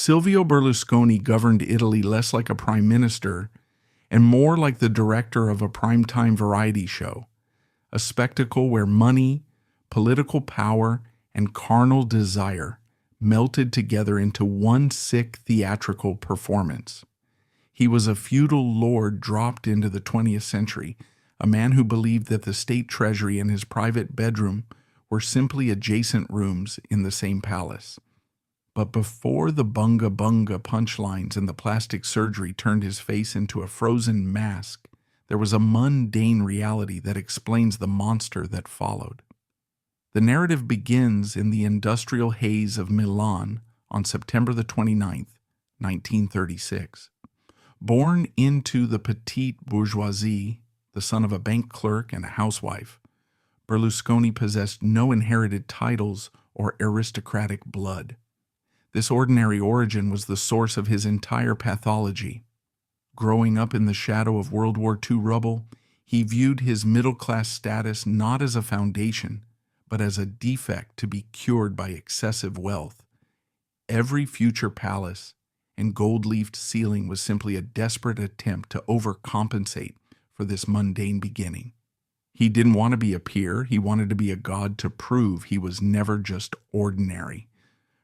Silvio Berlusconi governed Italy less like a prime minister and more like the director of a primetime variety show, a spectacle where money, political power, and carnal desire melted together into one sick theatrical performance. He was a feudal lord dropped into the 20th century, a man who believed that the state treasury and his private bedroom were simply adjacent rooms in the same palace. But before the Bunga Bunga punchlines and the plastic surgery turned his face into a frozen mask, there was a mundane reality that explains the monster that followed. The narrative begins in the industrial haze of Milan on September the 29th, 1936. Born into the petite bourgeoisie, the son of a bank clerk and a housewife, Berlusconi possessed no inherited titles or aristocratic blood. This ordinary origin was the source of his entire pathology. Growing up in the shadow of World War II rubble, he viewed his middle-class status not as a foundation, but as a defect to be cured by excessive wealth. Every future palace and gold-leafed ceiling was simply a desperate attempt to overcompensate for this mundane beginning. He didn't want to be a peer, he wanted to be a god to prove he was never just ordinary.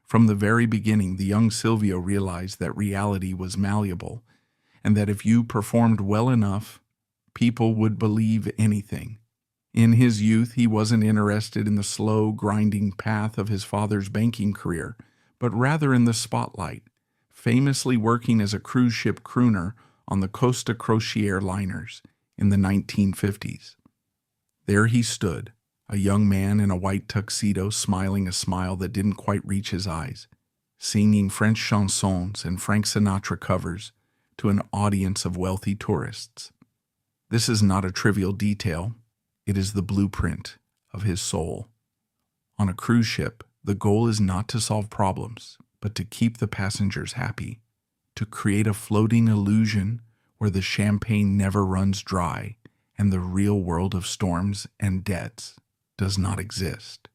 From the very beginning, the young Silvio realized that reality was malleable, and that if you performed well enough, people would believe anything. In his youth, he wasn't interested in the slow, grinding path of his father's banking career, but rather in the spotlight, famously working as a cruise ship crooner on the Costa Crociere liners in the 1950s. There he stood, a young man in a white tuxedo smiling a smile that didn't quite reach his eyes, singing French chansons and Frank Sinatra covers to an audience of wealthy tourists. This is not a trivial detail. It is the blueprint of his soul. On a cruise ship, the goal is not to solve problems, but to keep the passengers happy, to create a floating illusion where the champagne never runs dry and the real world of storms and debts does not exist.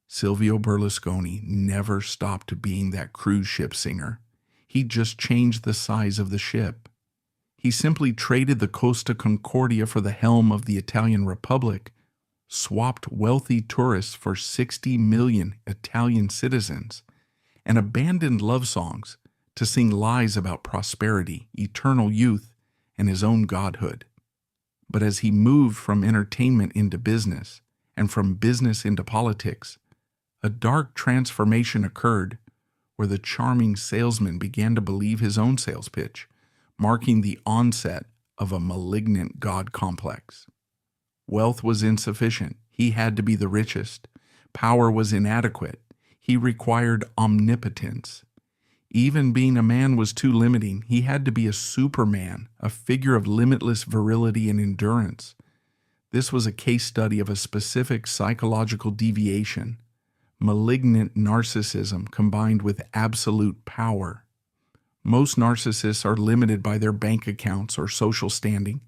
Silvio Berlusconi never stopped being that cruise ship singer. He just changed the size of the ship. He simply traded the Costa Concordia for the helm of the Italian Republic, swapped wealthy tourists for 60 million Italian citizens, and abandoned love songs to sing lies about prosperity, eternal youth, and his own godhood. But as he moved from entertainment into business, and from business into politics, a dark transformation occurred where the charming salesman began to believe his own sales pitch, marking the onset of a malignant god complex. Wealth was insufficient. He had to be the richest. Power was inadequate. He required omnipotence. Even being a man was too limiting. He had to be a superman, a figure of limitless virility and endurance. This was a case study of a specific psychological deviation, malignant narcissism combined with absolute power. Most narcissists are limited by their bank accounts or social standing,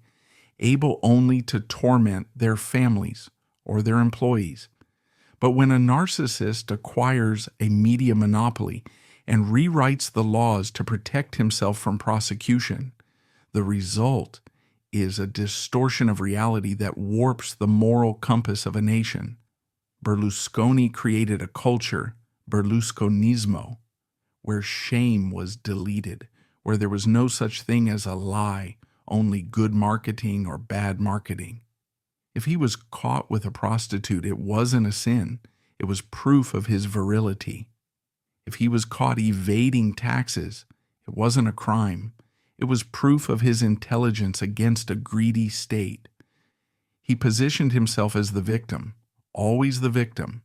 able only to torment their families or their employees. But when a narcissist acquires a media monopoly and rewrites the laws to protect himself from prosecution, the result is a distortion of reality that warps the moral compass of a nation. Berlusconi created a culture, Berlusconismo, where shame was deleted, where there was no such thing as a lie, only good marketing or bad marketing. If he was caught with a prostitute, it wasn't a sin. It was proof of his virility. If he was caught evading taxes, it wasn't a crime. It was proof of his intelligence against a greedy state. He positioned himself as the victim, always the victim,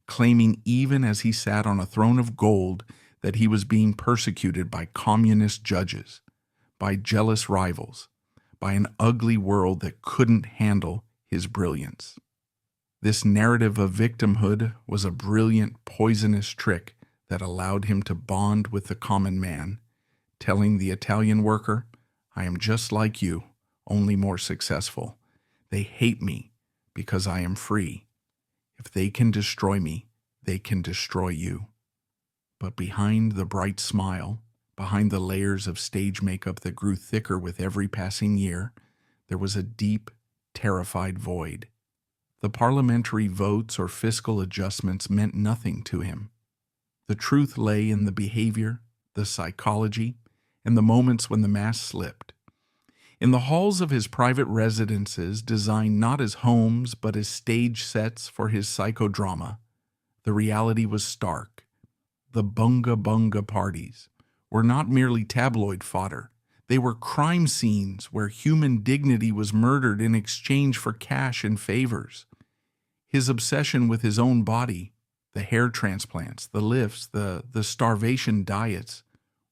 claiming even as he sat on a throne of gold that he was being persecuted by communist judges, by jealous rivals, by an ugly world that couldn't handle his brilliance. This narrative of victimhood was a brilliant, poisonous trick that allowed him to bond with the common man, telling the Italian worker, "I am just like you, only more successful. They hate me because I am free. If they can destroy me, they can destroy you." But behind the bright smile, behind the layers of stage makeup that grew thicker with every passing year, there was a deep, terrified void. The parliamentary votes or fiscal adjustments meant nothing to him. The truth lay in the behavior, the psychology, and the moments when the mask slipped. In the halls of his private residences, designed not as homes but as stage sets for his psychodrama, the reality was stark. The Bunga Bunga parties were not merely tabloid fodder. They were crime scenes where human dignity was murdered in exchange for cash and favors. His obsession with his own body, the hair transplants, the lifts, the starvation diets,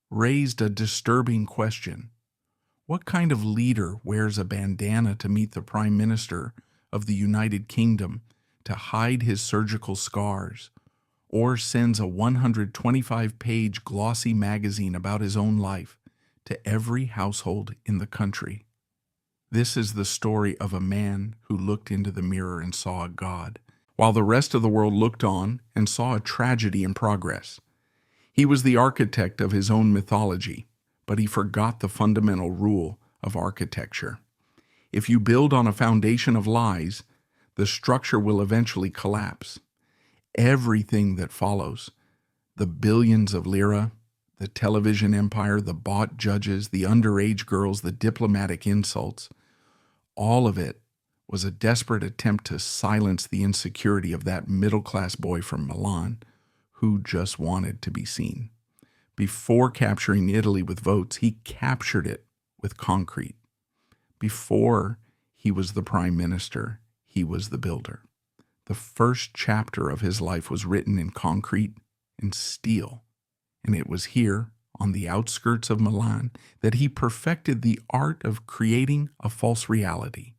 raised a disturbing question. What kind of leader wears a bandana to meet the Prime Minister of the United Kingdom to hide his surgical scars, or sends a 125-page glossy magazine about his own life to every household in the country? This is the story of a man who looked into the mirror and saw a god, while the rest of the world looked on and saw a tragedy in progress. He was the architect of his own mythology, but he forgot the fundamental rule of architecture. If you build on a foundation of lies, the structure will eventually collapse. Everything that follows, the billions of lira, the television empire, the bought judges, the underage girls, the diplomatic insults, all of it was a desperate attempt to silence the insecurity of that middle-class boy from Milan who just wanted to be seen. Before capturing Italy with votes, he captured it with concrete. Before he was the prime minister, he was the builder. The first chapter of his life was written in concrete and steel, and it was here, on the outskirts of Milan, that he perfected the art of creating a false reality.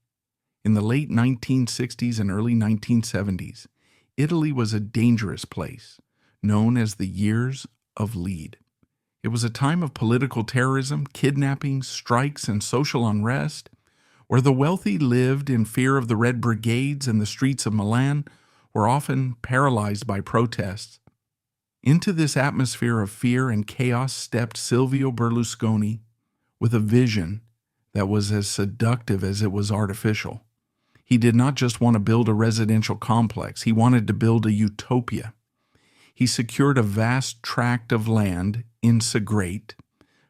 In the late 1960s and early 1970s, Italy was a dangerous place, known as the years of lead. It was a time of political terrorism, kidnappings, strikes, and social unrest, where the wealthy lived in fear of the Red Brigades, and the streets of Milan were often paralyzed by protests. Into this atmosphere of fear and chaos stepped Silvio Berlusconi with a vision that was as seductive as it was artificial. He did not just want to build a residential complex, he wanted to build a utopia. He secured a vast tract of land in Segrate,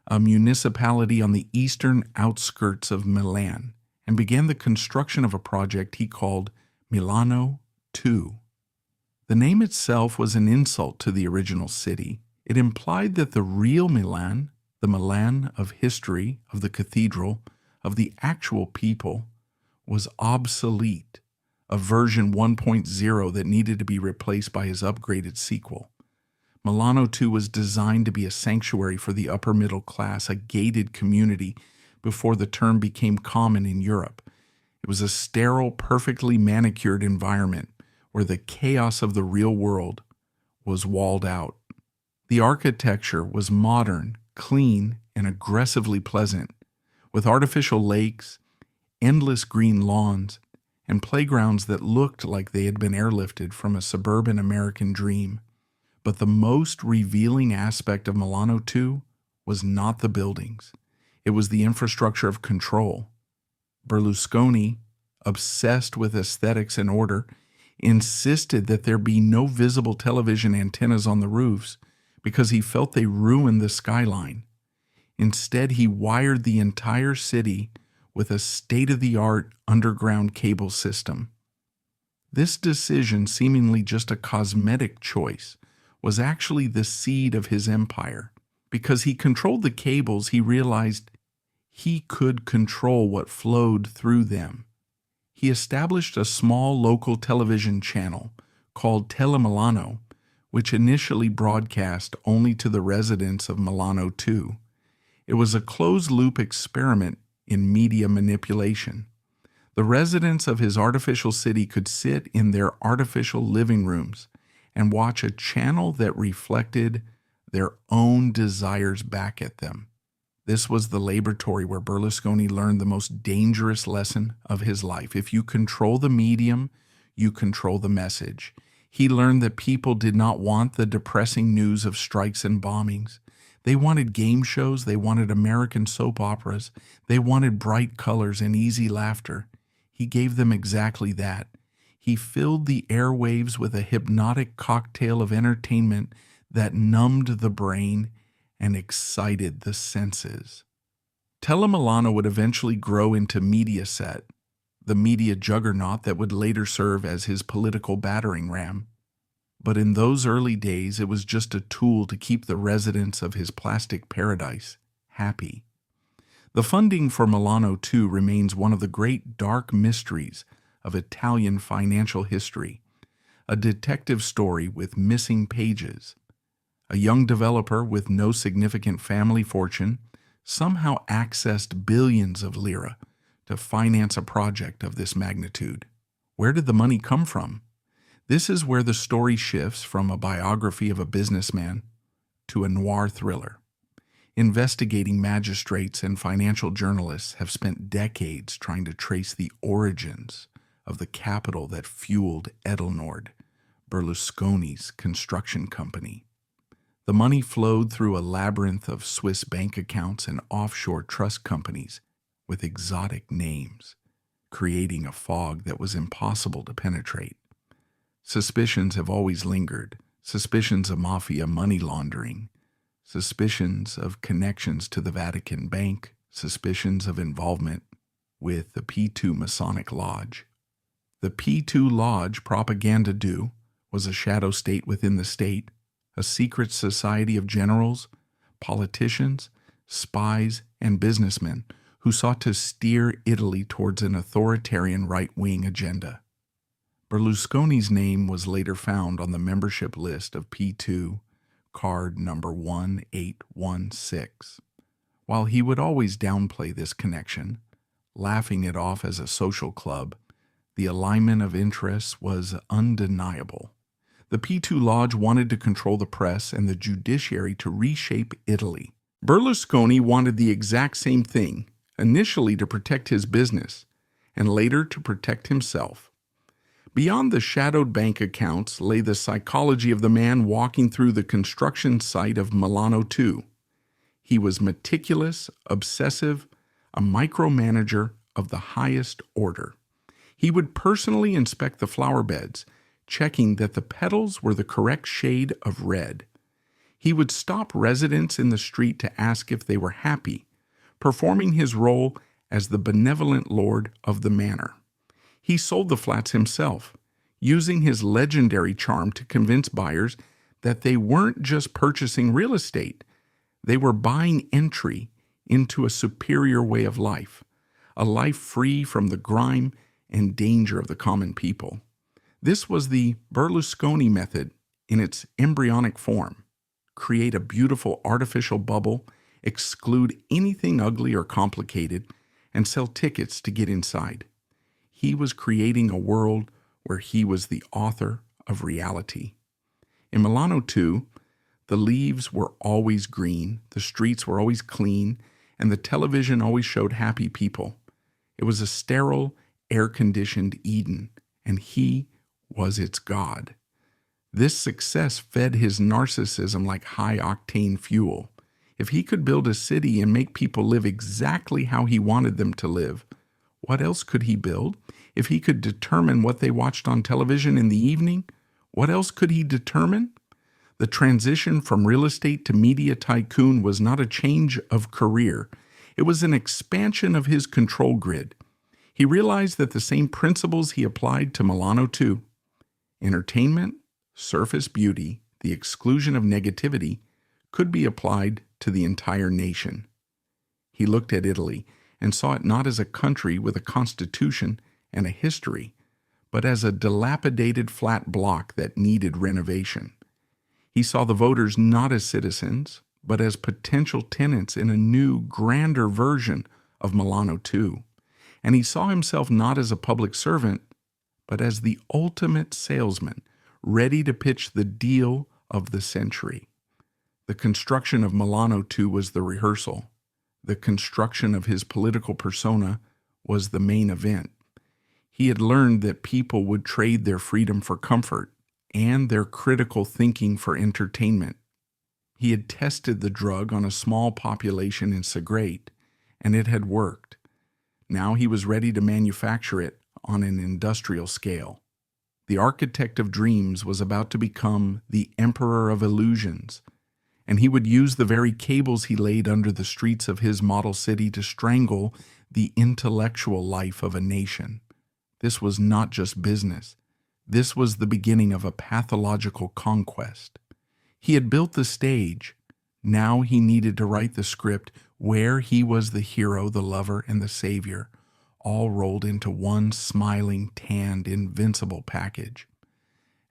a municipality on the eastern outskirts of Milan, and began the construction of a project he called Milano II. The name itself was an insult to the original city. It implied that the real Milan, the Milan of history, of the cathedral, of the actual people, was obsolete, a version 1.0 that needed to be replaced by his upgraded sequel. Milano II was designed to be a sanctuary for the upper middle class, a gated community before the term became common in Europe. It was a sterile, perfectly manicured environment where the chaos of the real world was walled out. The architecture was modern, clean, and aggressively pleasant, with artificial lakes, endless green lawns, and playgrounds that looked like they had been airlifted from a suburban American dream. But the most revealing aspect of Milano II was not the buildings. It was the infrastructure of control. Berlusconi, obsessed with aesthetics and order, insisted that there be no visible television antennas on the roofs because he felt they ruined the skyline. Instead, he wired the entire city with a state-of-the-art underground cable system. This decision, seemingly just a cosmetic choice, was actually the seed of his empire. Because he controlled the cables, he realized he could control what flowed through them. He established a small local television channel called Telemilano, which initially broadcast only to the residents of Milano II. It was a closed-loop experiment in media manipulation. The residents of his artificial city could sit in their artificial living rooms and watch a channel that reflected their own desires back at them. This was the laboratory where Berlusconi learned the most dangerous lesson of his life. If you control the medium, you control the message. He learned that people did not want the depressing news of strikes and bombings. They wanted game shows, they wanted American soap operas, they wanted bright colors and easy laughter. He gave them exactly that. He filled the airwaves with a hypnotic cocktail of entertainment that numbed the brain and excited the senses. Telemilano would eventually grow into Mediaset, the media juggernaut that would later serve as his political battering ram. But in those early days, it was just a tool to keep the residents of his plastic paradise happy. The funding for Milano II remains one of the great dark mysteries of Italian financial history, a detective story with missing pages. A young developer with no significant family fortune somehow accessed billions of lira to finance a project of this magnitude. Where did the money come from? This is where the story shifts from a biography of a businessman to a noir thriller. Investigating magistrates and financial journalists have spent decades trying to trace the origins of the capital that fueled Edelnord, Berlusconi's construction company. The money flowed through a labyrinth of Swiss bank accounts and offshore trust companies with exotic names, creating a fog that was impossible to penetrate. Suspicions have always lingered, suspicions of mafia money laundering, suspicions of connections to the Vatican Bank, suspicions of involvement with the P2 Masonic Lodge. The P2 Lodge, propaganda do, was a shadow state within the state, a secret society of generals, politicians, spies, and businessmen who sought to steer Italy towards an authoritarian right-wing agenda. Berlusconi's name was later found on the membership list of P2, card number 1816. While he would always downplay this connection, laughing it off as a social club, the alignment of interests was undeniable. The P2 Lodge wanted to control the press and the judiciary to reshape Italy. Berlusconi wanted the exact same thing, initially to protect his business, and later to protect himself. Beyond the shadowed bank accounts lay the psychology of the man walking through the construction site of Milano II. He was meticulous, obsessive, a micromanager of the highest order. He would personally inspect the flower beds, checking that the petals were the correct shade of red. He would stop residents in the street to ask if they were happy, performing his role as the benevolent lord of the manor. He sold the flats himself, using his legendary charm to convince buyers that they weren't just purchasing real estate, they were buying entry into a superior way of life, a life free from the grime and danger of the common people. This was the Berlusconi method in its embryonic form. Create a beautiful artificial bubble, exclude anything ugly or complicated, and sell tickets to get inside. He was creating a world where he was the author of reality. In Milano II, the leaves were always green, the streets were always clean, and the television always showed happy people. It was a sterile, air-conditioned Eden, and he was its god. This success fed his narcissism like high-octane fuel. If he could build a city and make people live exactly how he wanted them to live, what else could he build? If he could determine what they watched on television in the evening, what else could he determine? The transition from real estate to media tycoon was not a change of career. It was an expansion of his control grid. He realized that the same principles he applied to Milano II, entertainment, surface beauty, the exclusion of negativity, could be applied to the entire nation. He looked at Italy and saw it not as a country with a constitution and a history, but as a dilapidated flat block that needed renovation. He saw the voters not as citizens, but as potential tenants in a new, grander version of Milano II. And he saw himself not as a public servant, but as the ultimate salesman, ready to pitch the deal of the century. The construction of Milano II was the rehearsal. The construction of his political persona was the main event. He had learned that people would trade their freedom for comfort, and their critical thinking for entertainment. He had tested the drug on a small population in Segrate, and it had worked. Now he was ready to manufacture it on an industrial scale. The architect of dreams was about to become the emperor of illusions, and he would use the very cables he laid under the streets of his model city to strangle the intellectual life of a nation. This was not just business. This was the beginning of a pathological conquest. He had built the stage. Now he needed to write the script where he was the hero, the lover, and the savior, all rolled into one smiling, tanned, invincible package.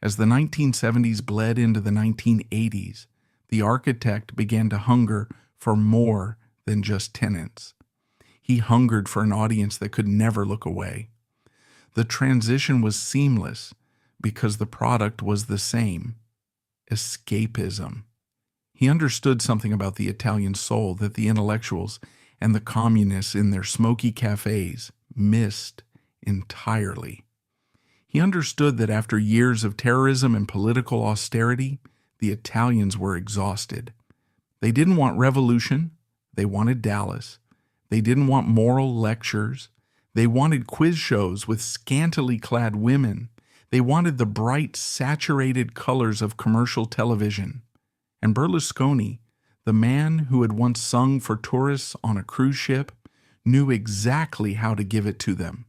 As the 1970s bled into the 1980s, the architect began to hunger for more than just tenants. He hungered for an audience that could never look away. The transition was seamless because the product was the same: escapism. He understood something about the Italian soul that the intellectuals and the communists in their smoky cafes missed entirely. He understood that after years of terrorism and political austerity, the Italians were exhausted. They didn't want revolution. They wanted Dallas. They didn't want moral lectures. They wanted quiz shows with scantily clad women. They wanted the bright, saturated colors of commercial television. And Berlusconi, the man who had once sung for tourists on a cruise ship, knew exactly how to give it to them.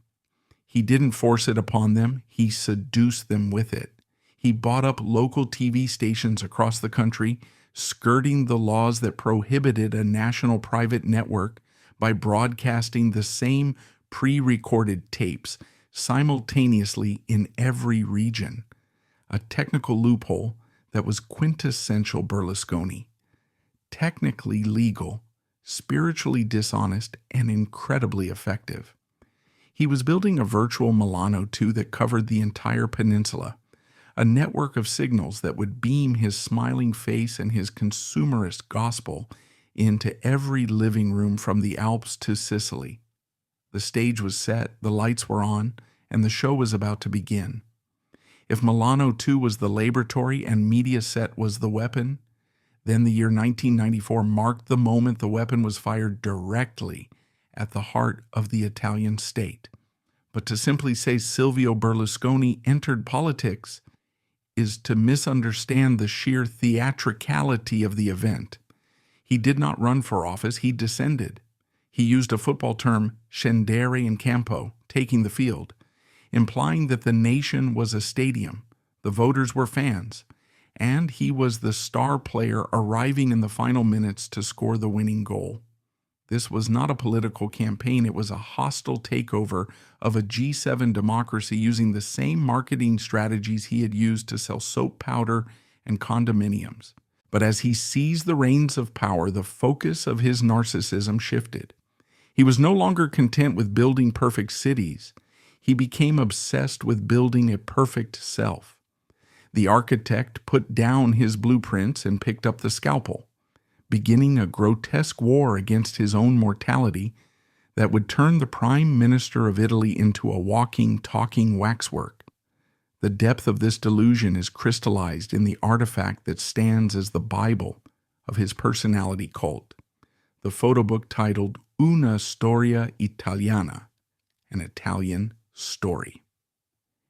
He didn't force it upon them. He seduced them with it. He bought up local TV stations across the country, skirting the laws that prohibited a national private network by broadcasting the same pre-recorded tapes simultaneously in every region, a technical loophole that was quintessential Berlusconi. Technically legal, spiritually dishonest, and incredibly effective. He was building a virtual Milano too that covered the entire peninsula, a network of signals that would beam his smiling face and his consumerist gospel into every living room from the Alps to Sicily. The stage was set, the lights were on, and the show was about to begin. If Milano 2 was the laboratory and Mediaset was the weapon, then the year 1994 marked the moment the weapon was fired directly at the heart of the Italian state. But to simply say Silvio Berlusconi entered politics is to misunderstand the sheer theatricality of the event. He did not run for office, he descended. He used a football term, scendere in campo, taking the field, implying that the nation was a stadium, the voters were fans, and he was the star player arriving in the final minutes to score the winning goal. This was not a political campaign, it was a hostile takeover of a G7 democracy using the same marketing strategies he had used to sell soap powder and condominiums. But as he seized the reins of power, the focus of his narcissism shifted. He was no longer content with building perfect cities. He became obsessed with building a perfect self. The architect put down his blueprints and picked up the scalpel, beginning a grotesque war against his own mortality that would turn the Prime Minister of Italy into a walking, talking waxwork. The depth of this delusion is crystallized in the artifact that stands as the Bible of his personality cult, the photo book titled Una Storia Italiana, an Italian story.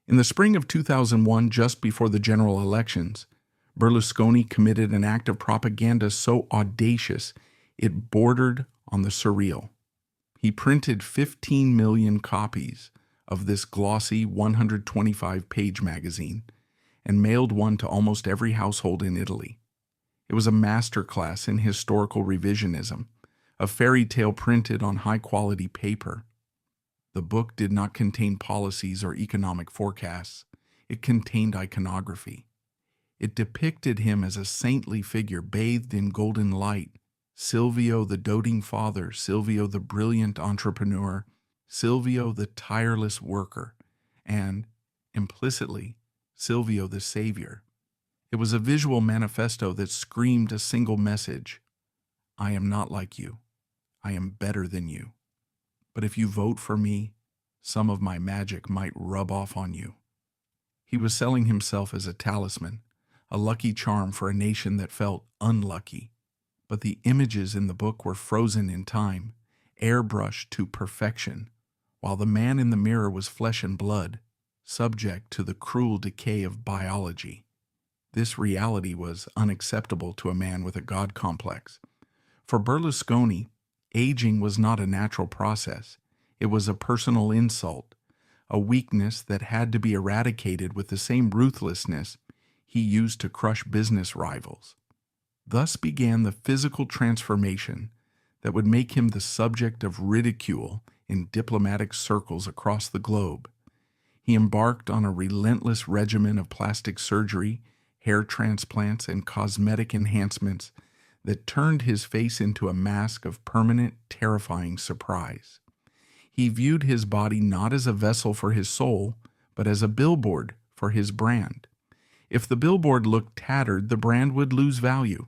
In the spring of 2001, just before the general elections, Berlusconi committed an act of propaganda so audacious it bordered on the surreal. He printed 15 million copies of this glossy 125-page magazine and mailed one to almost every household in Italy. It was a masterclass in historical revisionism, a fairy tale printed on high-quality paper. The book did not contain policies or economic forecasts. It contained iconography. It depicted him as a saintly figure bathed in golden light, Silvio the doting father, Silvio the brilliant entrepreneur, Silvio the tireless worker, and, implicitly, Silvio the savior. It was a visual manifesto that screamed a single message: I am not like you. I am better than you. But if you vote for me, some of my magic might rub off on you. He was selling himself as a talisman, a lucky charm for a nation that felt unlucky. But the images in the book were frozen in time, airbrushed to perfection, while the man in the mirror was flesh and blood, subject to the cruel decay of biology. This reality was unacceptable to a man with a God complex. For Berlusconi, aging was not a natural process. It was a personal insult, a weakness that had to be eradicated with the same ruthlessness he used to crush business rivals. Thus began the physical transformation that would make him the subject of ridicule in diplomatic circles across the globe. He embarked on a relentless regimen of plastic surgery, hair transplants, and cosmetic enhancements that turned his face into a mask of permanent, terrifying surprise. He viewed his body not as a vessel for his soul, but as a billboard for his brand. If the billboard looked tattered, the brand would lose value.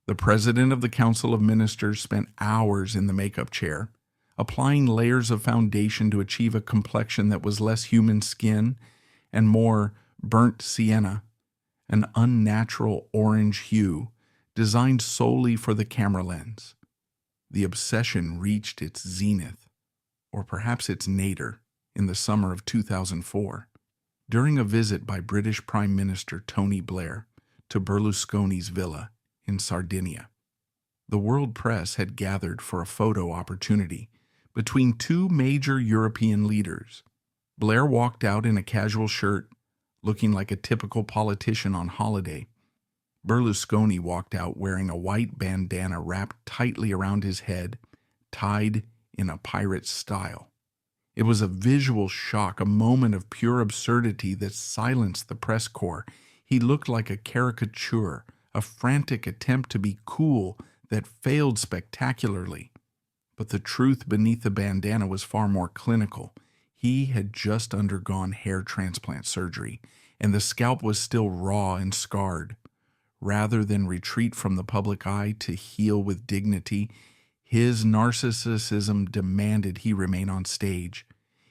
The president of the Council of Ministers spent hours in the makeup chair, applying layers of foundation to achieve a complexion that was less human skin and more burnt sienna, an unnatural orange hue designed solely for the camera lens. The obsession reached its zenith, or perhaps its nadir, in the summer of 2004, during a visit by British Prime Minister Tony Blair to Berlusconi's villa in Sardinia. The world press had gathered for a photo opportunity between two major European leaders. Blair walked out in a casual shirt, looking like a typical politician on holiday. Berlusconi walked out wearing a white bandana wrapped tightly around his head, tied in a pirate style. It was a visual shock, a moment of pure absurdity that silenced the press corps. He looked like a caricature, a frantic attempt to be cool that failed spectacularly. But the truth beneath the bandana was far more clinical. He had just undergone hair transplant surgery, and the scalp was still raw and scarred. Rather than retreat from the public eye to heal with dignity, his narcissism demanded he remain on stage.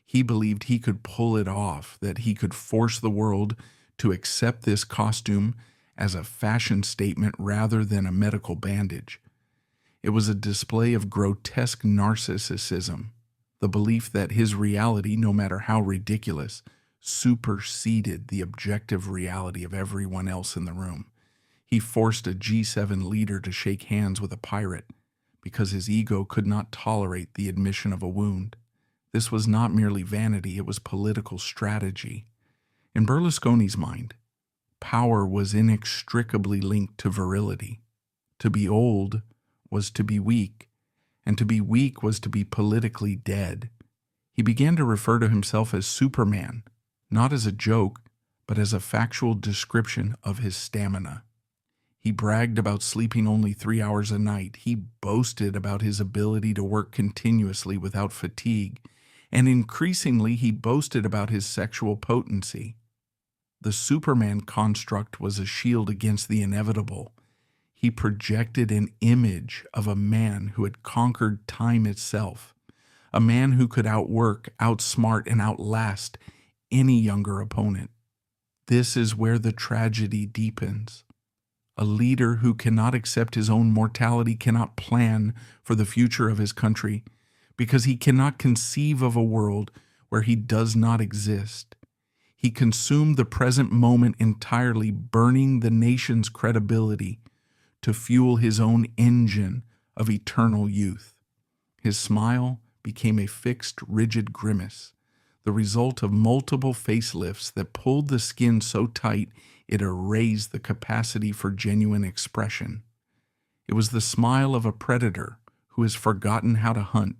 He believed he could pull it off, that he could force the world to accept this costume as a fashion statement rather than a medical bandage. It was a display of grotesque narcissism, the belief that his reality, no matter how ridiculous, superseded the objective reality of everyone else in the room. He forced a G7 leader to shake hands with a pirate because his ego could not tolerate the admission of a wound. This was not merely vanity, it was political strategy. In Berlusconi's mind, power was inextricably linked to virility. To be old was to be weak, and to be weak was to be politically dead. He began to refer to himself as Superman, not as a joke, but as a factual description of his stamina. He bragged about sleeping only 3 hours a night. He boasted about his ability to work continuously without fatigue, and increasingly he boasted about his sexual potency. The Superman construct was a shield against the inevitable. He projected an image of a man who had conquered time itself, a man who could outwork, outsmart, and outlast any younger opponent. This is where the tragedy deepens. A leader who cannot accept his own mortality cannot plan for the future of his country because he cannot conceive of a world where he does not exist. He consumed the present moment entirely, burning the nation's credibility to fuel his own engine of eternal youth. His smile became a fixed, rigid grimace, the result of multiple facelifts that pulled the skin so tight it erased the capacity for genuine expression. It was the smile of a predator who has forgotten how to hunt,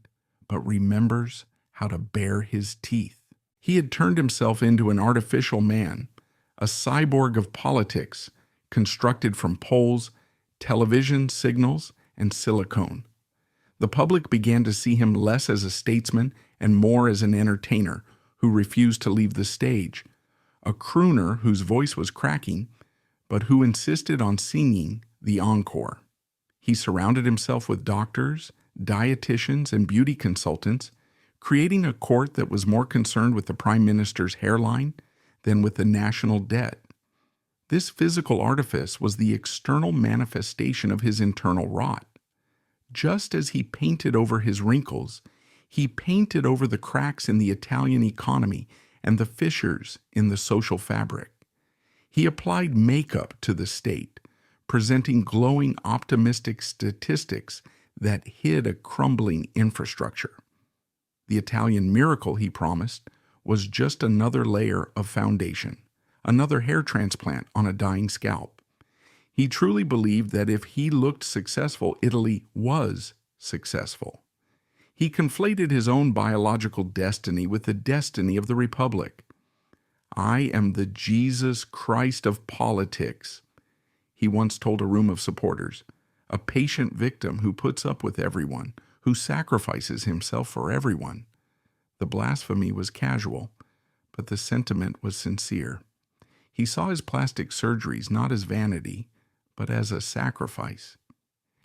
but remembers how to bare his teeth. He had turned himself into an artificial man, a cyborg of politics, constructed from poles, television signals, and silicone. The public began to see him less as a statesman and more as an entertainer who refused to leave the stage, a crooner whose voice was cracking, but who insisted on singing the encore. He surrounded himself with doctors, dietitians, and beauty consultants, creating a court that was more concerned with the prime minister's hairline than with the national debt. This physical artifice was the external manifestation of his internal rot. Just as he painted over his wrinkles, he painted over the cracks in the Italian economy and the fissures in the social fabric. He applied makeup to the state, presenting glowing optimistic statistics that hid a crumbling infrastructure. The Italian miracle, he promised, was just another layer of foundation, another hair transplant on a dying scalp. He truly believed that if he looked successful, Italy was successful. He conflated his own biological destiny with the destiny of the Republic. "I am the Jesus Christ of politics," he once told a room of supporters, a patient victim who puts up with everyone, who sacrifices himself for everyone. The blasphemy was casual, but the sentiment was sincere. He saw his plastic surgeries not as vanity, but as a sacrifice.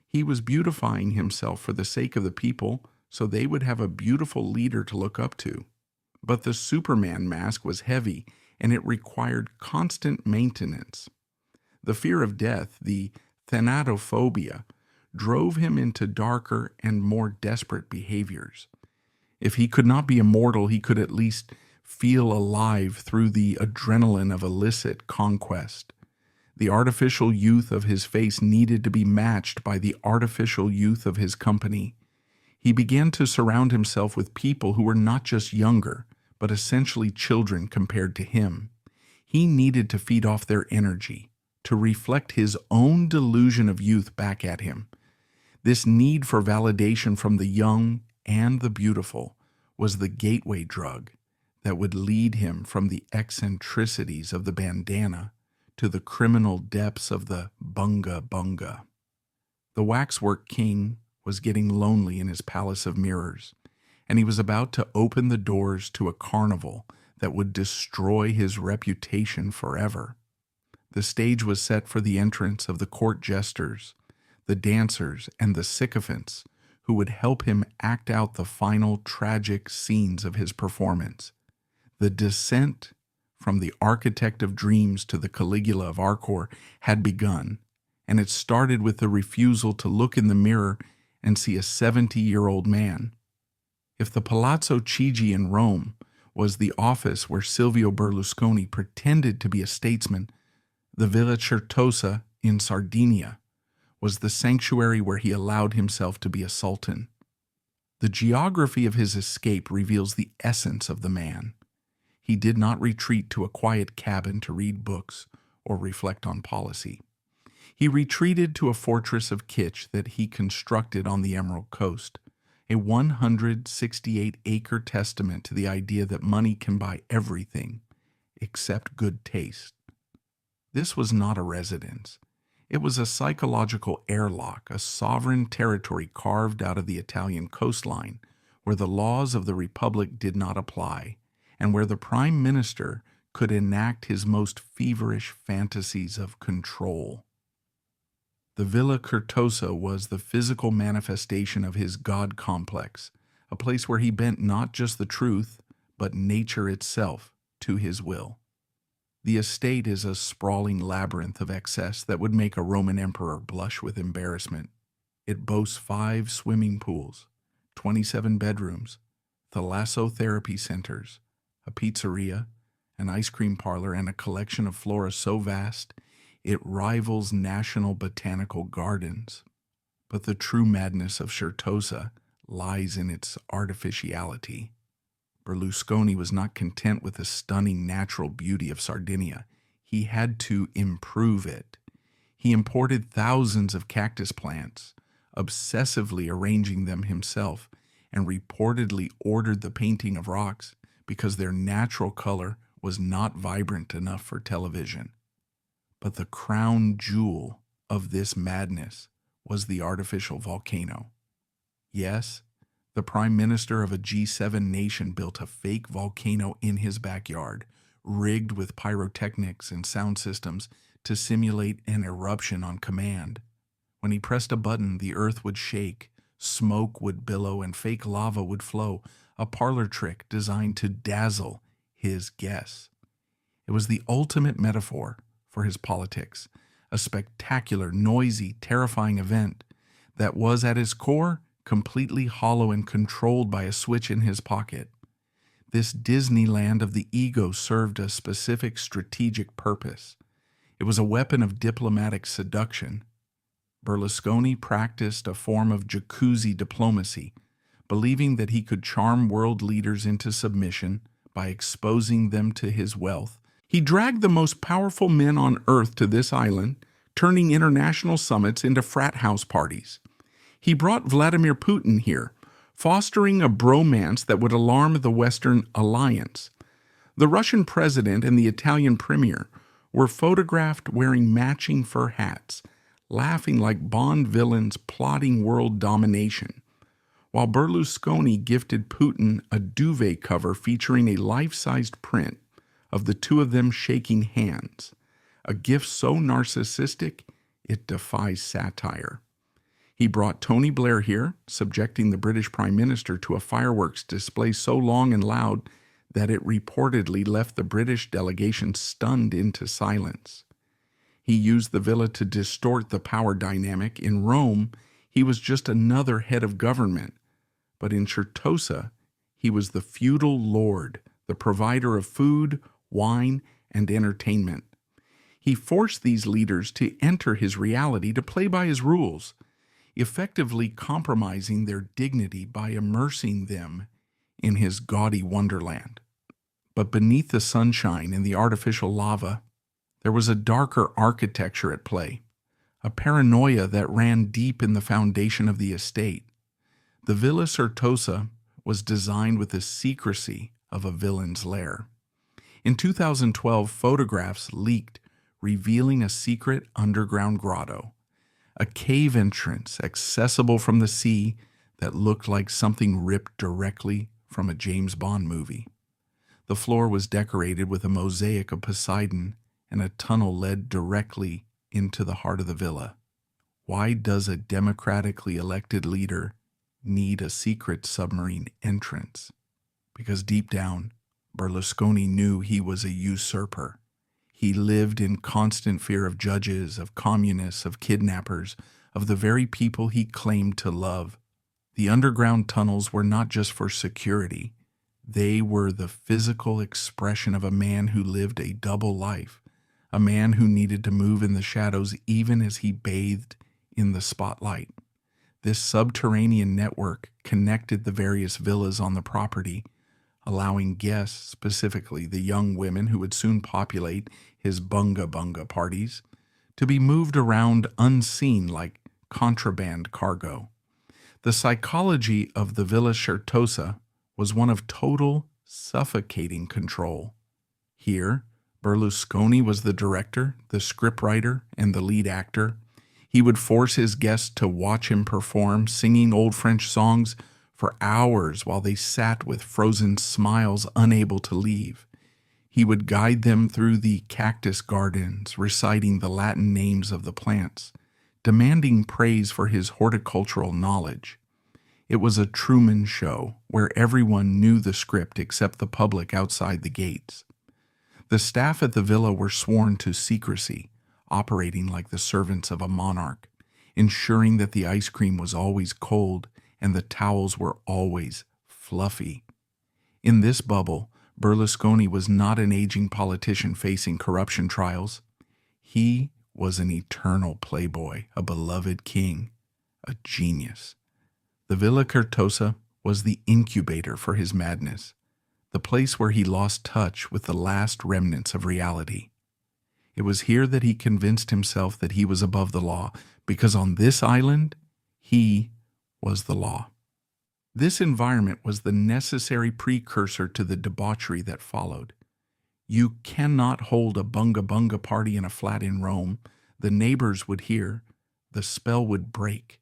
He was beautifying himself for the sake of the people so they would have a beautiful leader to look up to. But the Superman mask was heavy, and it required constant maintenance. The fear of death, the thanatophobia, drove him into darker and more desperate behaviors. If he could not be immortal, he could at least feel alive through the adrenaline of illicit conquest. The artificial youth of his face needed to be matched by the artificial youth of his company. He began to surround himself with people who were not just younger, but essentially children compared to him. He needed to feed off their energy, to reflect his own delusion of youth back at him. This need for validation from the young and the beautiful was the gateway drug that would lead him from the eccentricities of the bandana to the criminal depths of the Bunga Bunga. The waxwork king was getting lonely in his palace of mirrors, and he was about to open the doors to a carnival that would destroy his reputation forever. The stage was set for the entrance of the court jesters, the dancers, and the sycophants who would help him act out the final tragic scenes of his performance. The descent from the architect of dreams to the Caligula of Arcor had begun, and it started with the refusal to look in the mirror and see a 70-year-old man. If the Palazzo Chigi in Rome was the office where Silvio Berlusconi pretended to be a statesman, the Villa Certosa in Sardinia was the sanctuary where he allowed himself to be a sultan. The geography of his escape reveals the essence of the man. He did not retreat to a quiet cabin to read books or reflect on policy. He retreated to a fortress of kitsch that he constructed on the Emerald Coast, a 168-acre testament to the idea that money can buy everything except good taste. This was not a residence. It was a psychological airlock, a sovereign territory carved out of the Italian coastline, where the laws of the Republic did not apply, and where the Prime Minister could enact his most feverish fantasies of control. The Villa Certosa was the physical manifestation of his God complex, a place where he bent not just the truth, but nature itself to his will. The estate is a sprawling labyrinth of excess that would make a Roman emperor blush with embarrassment. It boasts 5 swimming pools, 27 bedrooms, thalassotherapy centers, a pizzeria, an ice cream parlor, and a collection of flora so vast it rivals national botanical gardens. But the true madness of Certosa lies in its artificiality. Berlusconi was not content with the stunning natural beauty of Sardinia. He had to improve it. He imported thousands of cactus plants, obsessively arranging them himself, and reportedly ordered the painting of rocks because their natural color was not vibrant enough for television. But the crown jewel of this madness was the artificial volcano. Yes, the Prime Minister of a G7 nation built a fake volcano in his backyard, rigged with pyrotechnics and sound systems to simulate an eruption on command. When he pressed a button, the earth would shake, smoke would billow, and fake lava would flow, a parlor trick designed to dazzle his guests. It was the ultimate metaphor for his politics, a spectacular, noisy, terrifying event that was at its core completely hollow and controlled by a switch in his pocket. This Disneyland of the ego served a specific strategic purpose. It was a weapon of diplomatic seduction. Berlusconi practiced a form of jacuzzi diplomacy, believing that he could charm world leaders into submission by exposing them to his wealth. He dragged the most powerful men on earth to this island, turning international summits into frat house parties. He brought Vladimir Putin here, fostering a bromance that would alarm the Western alliance. The Russian president and the Italian premier were photographed wearing matching fur hats, laughing like Bond villains plotting world domination, while Berlusconi gifted Putin a duvet cover featuring a life-sized print of the two of them shaking hands, a gift so narcissistic it defies satire. He brought Tony Blair here, subjecting the British Prime Minister to a fireworks display so long and loud that it reportedly left the British delegation stunned into silence. He used the villa to distort the power dynamic. In Rome, he was just another head of government, but in Certosa, he was the feudal lord, the provider of food, wine, and entertainment. He forced these leaders to enter his reality, to play by his rules, effectively compromising their dignity by immersing them in his gaudy wonderland. But beneath the sunshine and the artificial lava, there was a darker architecture at play, a paranoia that ran deep in the foundation of the estate. The Villa Certosa was designed with the secrecy of a villain's lair. In 2012, photographs leaked revealing a secret underground grotto, a cave entrance accessible from the sea that looked like something ripped directly from a James Bond movie. The floor was decorated with a mosaic of Poseidon, and a tunnel led directly into the heart of the villa. Why does a democratically elected leader need a secret submarine entrance? Because deep down, Berlusconi knew he was a usurper. He lived in constant fear of judges, of communists, of kidnappers, of the very people he claimed to love. The underground tunnels were not just for security. They were the physical expression of a man who lived a double life, a man who needed to move in the shadows even as he bathed in the spotlight. This subterranean network connected the various villas on the property, allowing guests, specifically the young women who would soon populate his Bunga Bunga parties, to be moved around unseen like contraband cargo. The psychology of the Villa Certosa was one of total, suffocating control. Here, Berlusconi was the director, the scriptwriter, and the lead actor. He would force his guests to watch him perform, singing old French songs for hours while they sat with frozen smiles, unable to leave. He would guide them through the cactus gardens, reciting the Latin names of the plants, demanding praise for his horticultural knowledge. It was a Truman Show where everyone knew the script except the public outside the gates. The staff at the villa were sworn to secrecy, operating like the servants of a monarch, ensuring that the ice cream was always cold and the towels were always fluffy. In this bubble, Berlusconi was not an aging politician facing corruption trials. He was an eternal playboy, a beloved king, a genius. The Villa Certosa was the incubator for his madness, the place where he lost touch with the last remnants of reality. It was here that he convinced himself that he was above the law, because on this island, he was the law. This environment was the necessary precursor to the debauchery that followed. You cannot hold a Bunga Bunga party in a flat in Rome. The neighbors would hear. The spell would break.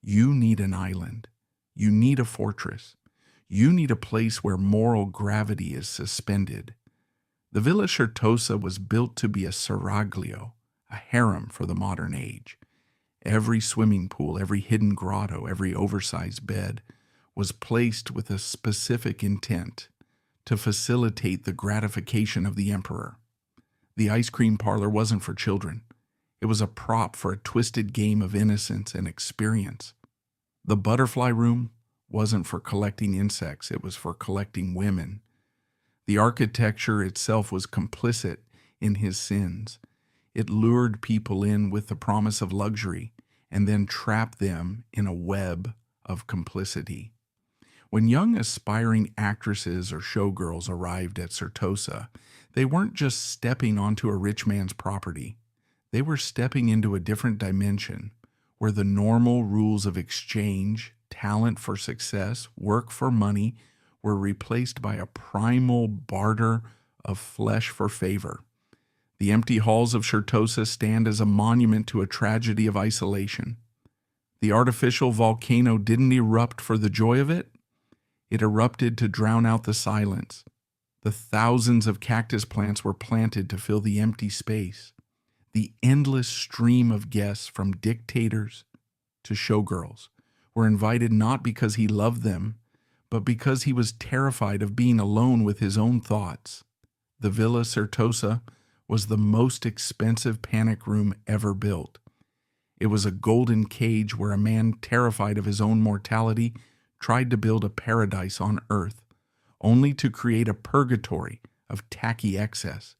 You need an island. You need a fortress. You need a place where moral gravity is suspended. The Villa Certosa was built to be a seraglio, a harem for the modern age. Every swimming pool, every hidden grotto, every oversized bed was placed with a specific intent to facilitate the gratification of the emperor. The ice cream parlor wasn't for children. It was a prop for a twisted game of innocence and experience. The butterfly room wasn't for collecting insects, it was for collecting women. The architecture itself was complicit in his sins. It lured people in with the promise of luxury and then trapped them in a web of complicity. When young aspiring actresses or showgirls arrived at Certosa, they weren't just stepping onto a rich man's property. They were stepping into a different dimension where the normal rules of exchange, talent for success, work for money, were replaced by a primal barter of flesh for favor. The empty halls of Certosa stand as a monument to a tragedy of isolation. The artificial volcano didn't erupt for the joy of it. It erupted to drown out the silence. The thousands of cactus plants were planted to fill the empty space. The endless stream of guests, from dictators to showgirls, were invited not because he loved them, but because he was terrified of being alone with his own thoughts. The Villa Certosa was the most expensive panic room ever built. It was a golden cage where a man terrified of his own mortality tried to build a paradise on earth, only to create a purgatory of tacky excess.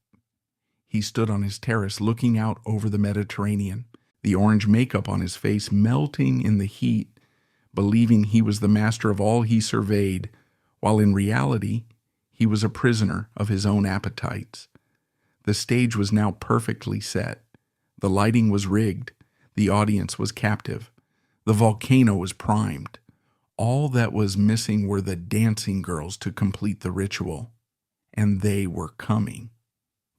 He stood on his terrace looking out over the Mediterranean, the orange makeup on his face melting in the heat, believing he was the master of all he surveyed, while in reality, he was a prisoner of his own appetites. The stage was now perfectly set. The lighting was rigged. The audience was captive. The volcano was primed. All that was missing were the dancing girls to complete the ritual. And they were coming.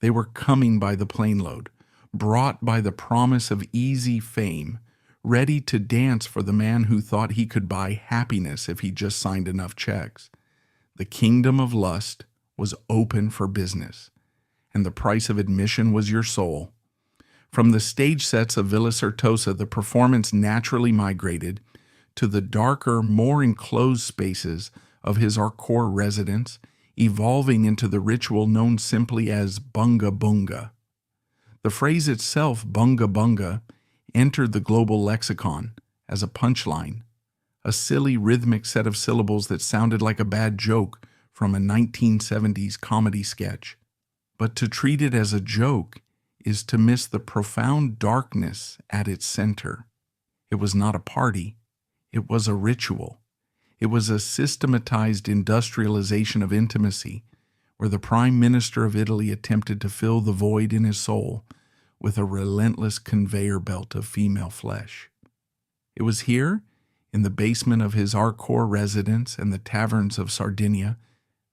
They were coming by the plane load, brought by the promise of easy fame, ready to dance for the man who thought he could buy happiness if he just signed enough checks. The kingdom of lust was open for business, and the price of admission was your soul. From the stage sets of Villa Certosa, the performance naturally migrated to the darker, more enclosed spaces of his Arcor residence, evolving into the ritual known simply as Bunga Bunga. The phrase itself, Bunga Bunga, entered the global lexicon as a punchline, a silly rhythmic set of syllables that sounded like a bad joke from a 1970s comedy sketch. But to treat it as a joke is to miss the profound darkness at its center. It was not a party, it was a ritual. It was a systematized industrialization of intimacy, where the Prime Minister of Italy attempted to fill the void in his soul with a relentless conveyor belt of female flesh. It was here, in the basement of his Arcor residence and the taverns of Sardinia,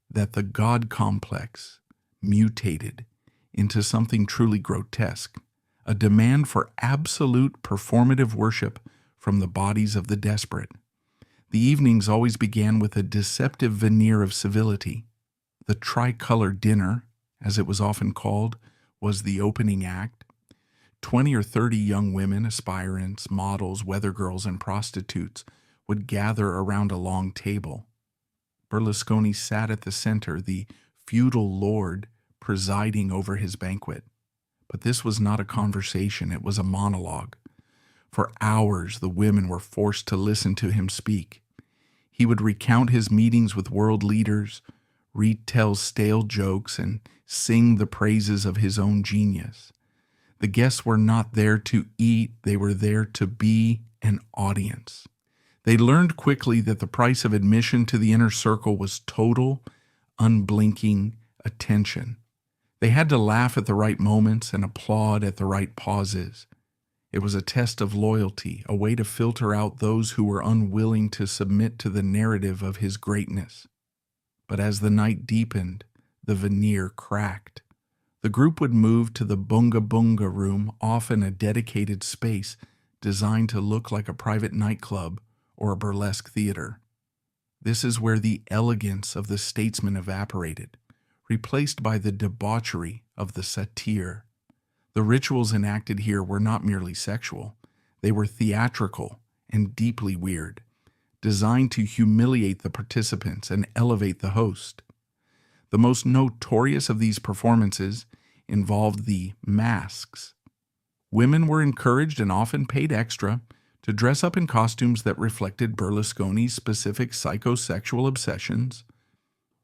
that the God complex mutated into something truly grotesque, a demand for absolute performative worship from the bodies of the desperate. The evenings always began with a deceptive veneer of civility. The tricolor dinner, as it was often called, was the opening act. 20 or 30 young women, aspirants, models, weather girls, and prostitutes would gather around a long table. Berlusconi sat at the center, the feudal lord presiding over his banquet. But this was not a conversation, it was a monologue. For hours, the women were forced to listen to him speak. He would recount his meetings with world leaders, retell stale jokes, and sing the praises of his own genius. The guests were not there to eat, they were there to be an audience. They learned quickly that the price of admission to the inner circle was total, unblinking attention. They had to laugh at the right moments and applaud at the right pauses. It was a test of loyalty, a way to filter out those who were unwilling to submit to the narrative of his greatness. But as the night deepened, the veneer cracked. The group would move to the Bunga Bunga room, often a dedicated space designed to look like a private nightclub or a burlesque theater. This is where the elegance of the statesman evaporated, replaced by the debauchery of the satyr. The rituals enacted here were not merely sexual. They were theatrical and deeply weird, designed to humiliate the participants and elevate the host. The most notorious of these performances involved the masks. Women were encouraged and often paid extra to dress up in costumes that reflected Berlusconi's specific psychosexual obsessions.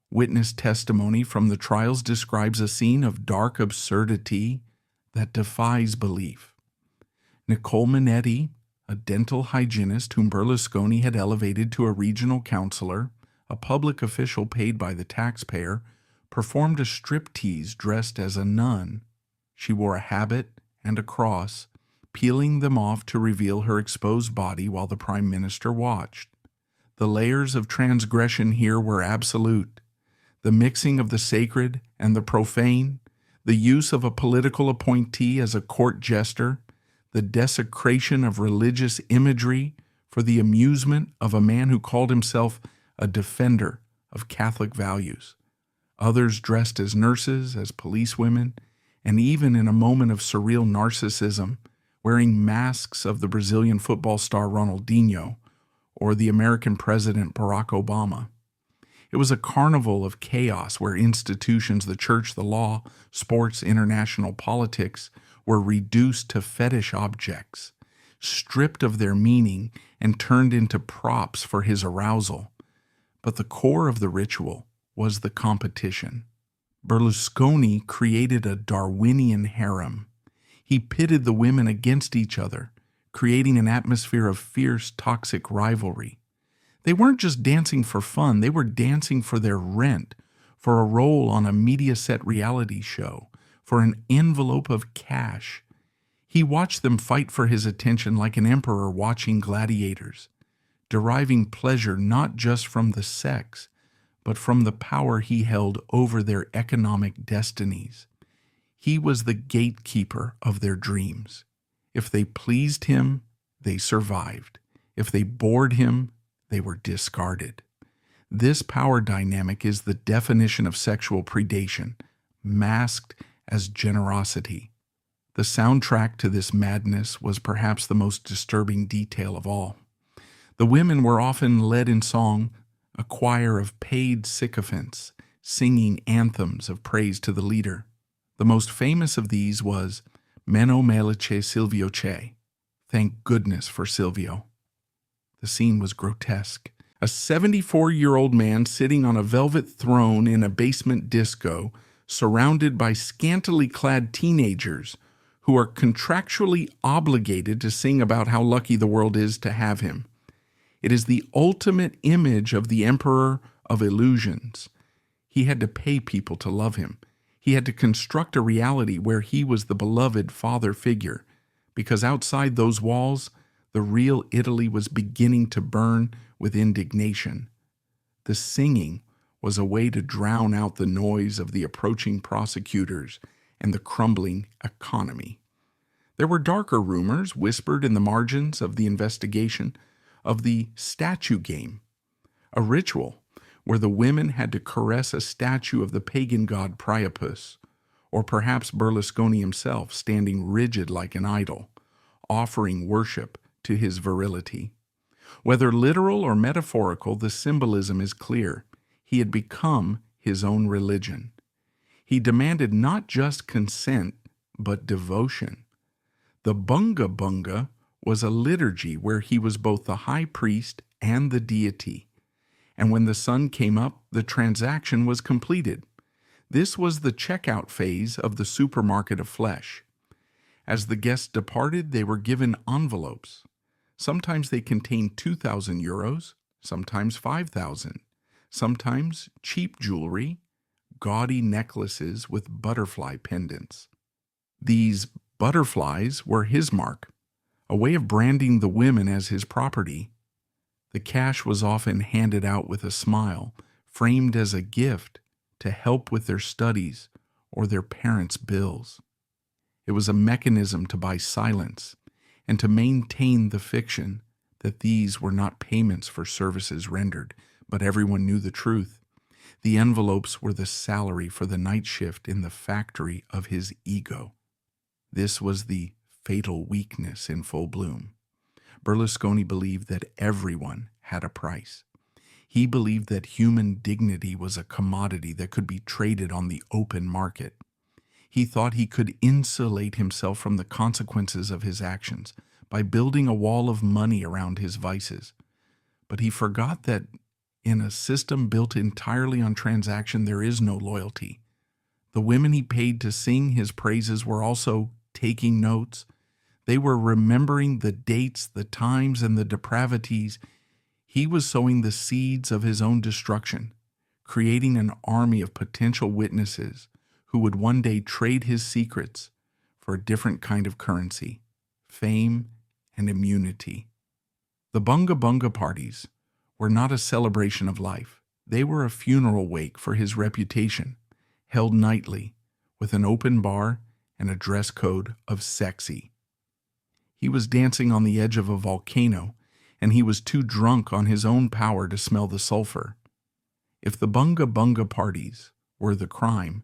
Witness testimony from the trials describes a scene of dark absurdity that defies belief. Nicole Minetti, a dental hygienist whom Berlusconi had elevated to a regional counselor, a public official paid by the taxpayer, performed a striptease dressed as a nun. She wore a habit and a cross, peeling them off to reveal her exposed body while the Prime Minister watched. The layers of transgression here were absolute. The mixing of the sacred and the profane, the use of a political appointee as a court jester, the desecration of religious imagery for the amusement of a man who called himself a defender of Catholic values. Others dressed as nurses, as policewomen, and even in a moment of surreal narcissism, wearing masks of the Brazilian football star Ronaldinho or the American President Barack Obama. It was a carnival of chaos where institutions, the church, the law, sports, international politics, were reduced to fetish objects, stripped of their meaning and turned into props for his arousal. But the core of the ritual was the competition. Berlusconi created a Darwinian harem. He pitted the women against each other, creating an atmosphere of fierce, toxic rivalry. They weren't just dancing for fun, they were dancing for their rent, for a role on a media-set reality show, for an envelope of cash. He watched them fight for his attention like an emperor watching gladiators, deriving pleasure not just from the sex, but from the power he held over their economic destinies. He was the gatekeeper of their dreams. If they pleased him, they survived. If they bored him, they were discarded. This power dynamic is the definition of sexual predation, masked as generosity. The soundtrack to this madness was perhaps the most disturbing detail of all. The women were often led in song, a choir of paid sycophants, singing anthems of praise to the leader. The most famous of these was Meno male che Silvio che. Thank goodness for Silvio. The scene was grotesque. A 74-year-old man sitting on a velvet throne in a basement disco, surrounded by scantily clad teenagers who are contractually obligated to sing about how lucky the world is to have him. It is the ultimate image of the emperor of illusions. He had to pay people to love him. He had to construct a reality where he was the beloved father figure, because outside those walls, the real Italy was beginning to burn with indignation. The singing was a way to drown out the noise of the approaching prosecutors and the crumbling economy. There were darker rumors whispered in the margins of the investigation of the statue game, a ritual where the women had to caress a statue of the pagan god Priapus, or perhaps Berlusconi himself standing rigid like an idol, offering worship to his virility. Whether literal or metaphorical, the symbolism is clear. He had become his own religion. He demanded not just consent, but devotion. The Bunga Bunga was a liturgy where he was both the high priest and the deity. And when the sun came up, the transaction was completed. This was the checkout phase of the supermarket of flesh. As the guests departed, they were given envelopes. Sometimes they contained 2,000 euros, sometimes 5,000, sometimes cheap jewelry, gaudy necklaces with butterfly pendants. These butterflies were his mark, a way of branding the women as his property. The cash was often handed out with a smile, framed as a gift to help with their studies or their parents' bills. It was a mechanism to buy silence and to maintain the fiction that these were not payments for services rendered, but everyone knew the truth. The envelopes were the salary for the night shift in the factory of his ego. This was the fatal weakness in full bloom. Berlusconi believed that everyone had a price. He believed that human dignity was a commodity that could be traded on the open market. He thought he could insulate himself from the consequences of his actions by building a wall of money around his vices. But he forgot that in a system built entirely on transaction, there is no loyalty. The women he paid to sing his praises were also taking notes. They were remembering the dates, the times, and the depravities. He was sowing the seeds of his own destruction, creating an army of potential witnesses who would one day trade his secrets for a different kind of currency, fame and immunity. The Bunga Bunga parties were not a celebration of life. They were a funeral wake for his reputation, held nightly, with an open bar and a dress code of sexy. He was dancing on the edge of a volcano, and he was too drunk on his own power to smell the sulfur. If the Bunga Bunga parties were the crime,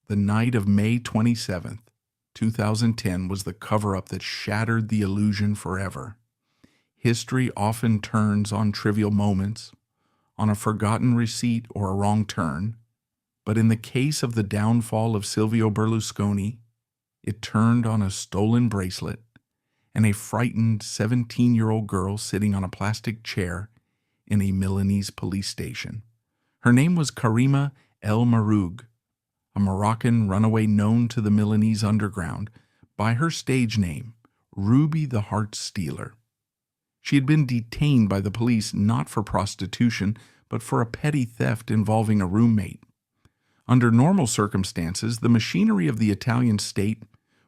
the night of May 27th, 2010 was the cover-up that shattered the illusion forever. History often turns on trivial moments, on a forgotten receipt or a wrong turn, but in the case of the downfall of Silvio Berlusconi, it turned on a stolen bracelet and a frightened 17-year-old girl sitting on a plastic chair in a Milanese police station. Her name was Karima El Maroug, a Moroccan runaway known to the Milanese underground by her stage name, Ruby the Heart Stealer. She had been detained by the police not for prostitution, but for a petty theft involving a roommate. Under normal circumstances, the machinery of the Italian state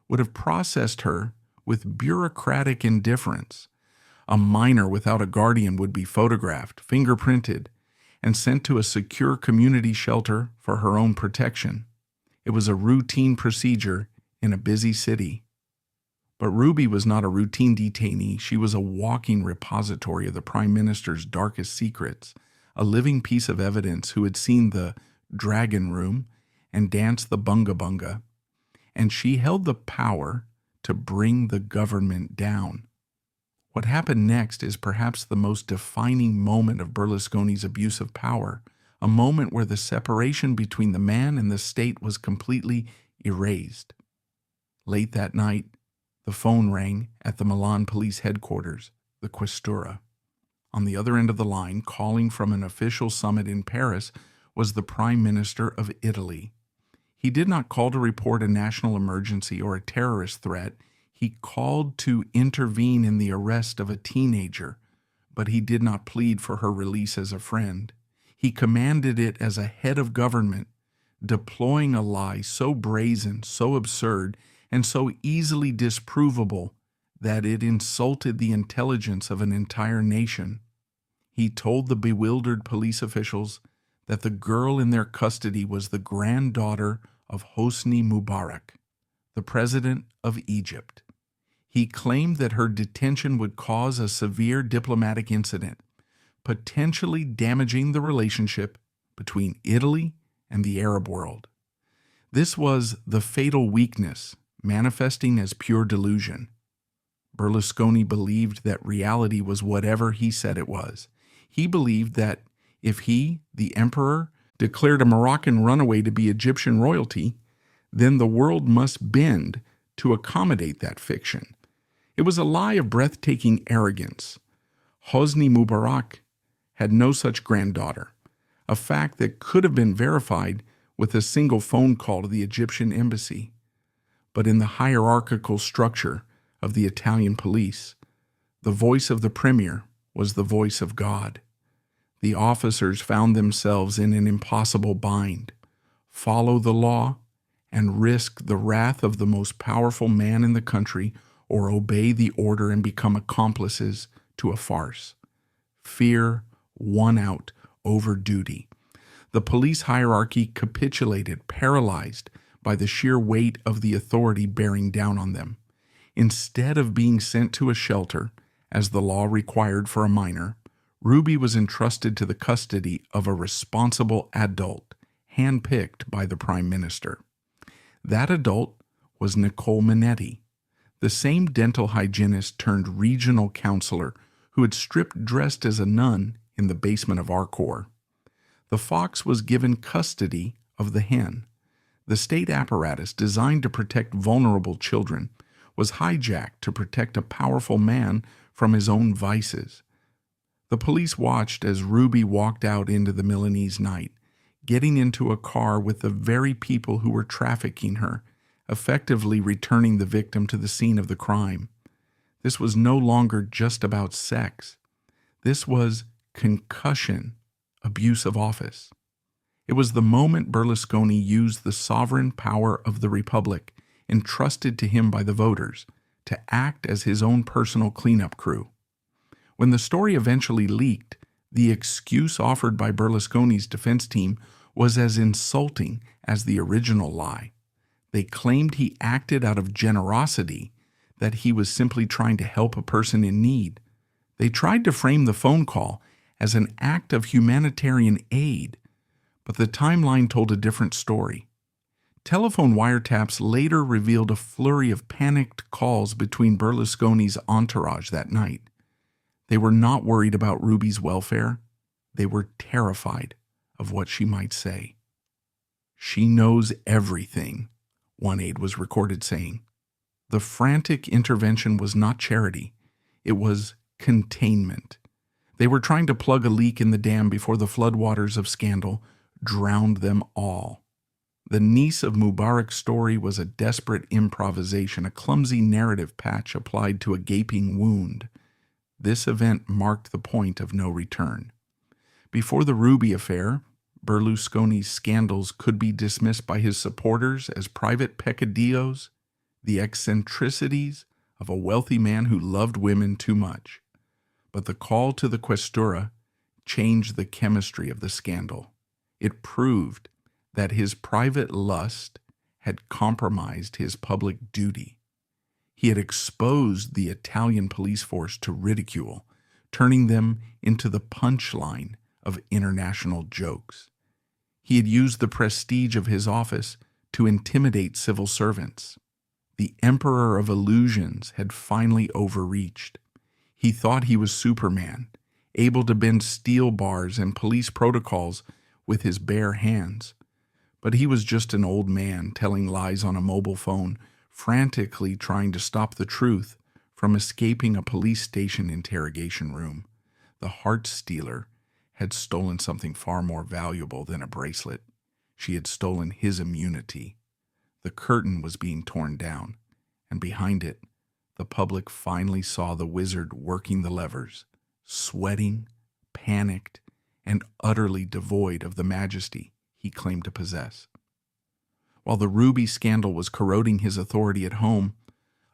would have processed her with bureaucratic indifference. A minor without a guardian would be photographed, fingerprinted, and sent to a secure community shelter for her own protection. It was a routine procedure in a busy city. But Ruby was not a routine detainee. She was a walking repository of the Prime Minister's darkest secrets, a living piece of evidence who had seen the Dragon Room and danced the Bunga Bunga. And she held the power to bring the government down. What happened next is perhaps the most defining moment of Berlusconi's abuse of power, a moment where the separation between the man and the state was completely erased. Late that night, the phone rang at the Milan police headquarters, the Questura. On the other end of the line, calling from an official summit in Paris, was the Prime Minister of Italy. He did not call to report a national emergency or a terrorist threat. He called to intervene in the arrest of a teenager, but he did not plead for her release as a friend. He commanded it as a head of government, deploying a lie so brazen, so absurd, and so easily disprovable that it insulted the intelligence of an entire nation. He told the bewildered police officials that the girl in their custody was the granddaughter of Hosni Mubarak, the president of Egypt. He claimed that her detention would cause a severe diplomatic incident, potentially damaging the relationship between Italy and the Arab world. This was the fatal weakness manifesting as pure delusion. Berlusconi believed that reality was whatever he said it was. He believed that if he, the emperor, declared a Moroccan runaway to be Egyptian royalty, then the world must bend to accommodate that fiction. It was a lie of breathtaking arrogance. Hosni Mubarak had no such granddaughter, a fact that could have been verified with a single phone call to the Egyptian embassy. But in the hierarchical structure of the Italian police, the voice of the premier was the voice of God. The officers found themselves in an impossible bind: follow the law and risk the wrath of the most powerful man in the country, or obey the order and become accomplices to a farce. Fear won out over duty. The police hierarchy capitulated, paralyzed by the sheer weight of the authority bearing down on them. Instead of being sent to a shelter, as the law required for a minor, Ruby was entrusted to the custody of a responsible adult, handpicked by the Prime Minister. That adult was Nicole Minetti, the same dental hygienist turned regional counselor who had stripped dressed as a nun in the basement of Arcor. The fox was given custody of the hen. The state apparatus designed to protect vulnerable children was hijacked to protect a powerful man from his own vices. The police watched as Ruby walked out into the Milanese night, getting into a car with the very people who were trafficking her, effectively returning the victim to the scene of the crime. This was no longer just about sex. This was concussion, abuse of office. It was the moment Berlusconi used the sovereign power of the Republic, entrusted to him by the voters, to act as his own personal cleanup crew. When the story eventually leaked, the excuse offered by Berlusconi's defense team was as insulting as the original lie. They claimed he acted out of generosity, that he was simply trying to help a person in need. They tried to frame the phone call as an act of humanitarian aid, but the timeline told a different story. Telephone wiretaps later revealed a flurry of panicked calls between Berlusconi's entourage that night. They were not worried about Ruby's welfare. They were terrified of what she might say. "She knows everything," one aide was recorded saying. The frantic intervention was not charity. It was containment. They were trying to plug a leak in the dam before the floodwaters of scandal drowned them all. The niece of Mubarak's story was a desperate improvisation, a clumsy narrative patch applied to a gaping wound. This event marked the point of no return. Before the Ruby affair, Berlusconi's scandals could be dismissed by his supporters as private peccadillos, the eccentricities of a wealthy man who loved women too much. But the call to the Questura changed the chemistry of the scandal. It proved that his private lust had compromised his public duty. He had exposed the Italian police force to ridicule, turning them into the punchline of international jokes. He had used the prestige of his office to intimidate civil servants. The Emperor of Illusions had finally overreached. He thought he was Superman, able to bend steel bars and police protocols with his bare hands. But he was just an old man telling lies on a mobile phone, frantically trying to stop the truth from escaping a police station interrogation room. The heart stealer had stolen something far more valuable than a bracelet. She had stolen his immunity. The curtain was being torn down, and behind it, the public finally saw the wizard working the levers, sweating, panicked, and utterly devoid of the majesty he claimed to possess. While the Ruby scandal was corroding his authority at home,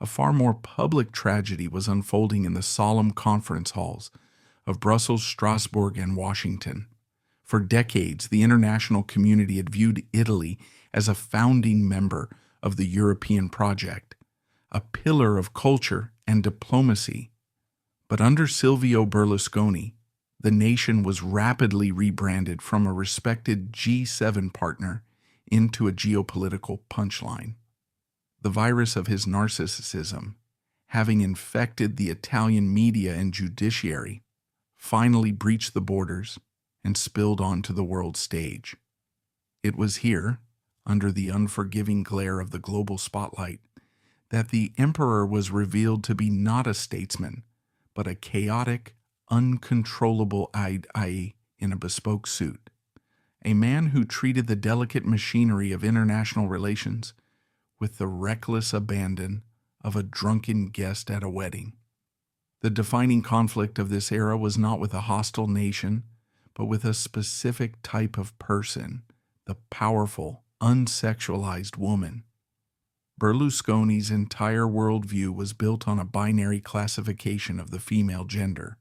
a far more public tragedy was unfolding in the solemn conference halls of Brussels, Strasbourg, and Washington. For decades, the international community had viewed Italy as a founding member of the European project, a pillar of culture and diplomacy. But under Silvio Berlusconi, the nation was rapidly rebranded from a respected G7 partner into a geopolitical punchline. The virus of his narcissism, having infected the Italian media and judiciary, finally breached the borders and spilled onto the world stage. It was here, under the unforgiving glare of the global spotlight, that the emperor was revealed to be not a statesman, but a chaotic, uncontrollable eye in a bespoke suit, a man who treated the delicate machinery of international relations with the reckless abandon of a drunken guest at a wedding. The defining conflict of this era was not with a hostile nation, but with a specific type of person, the powerful, unsexualized woman. Berlusconi's entire worldview was built on a binary classification of the female gender.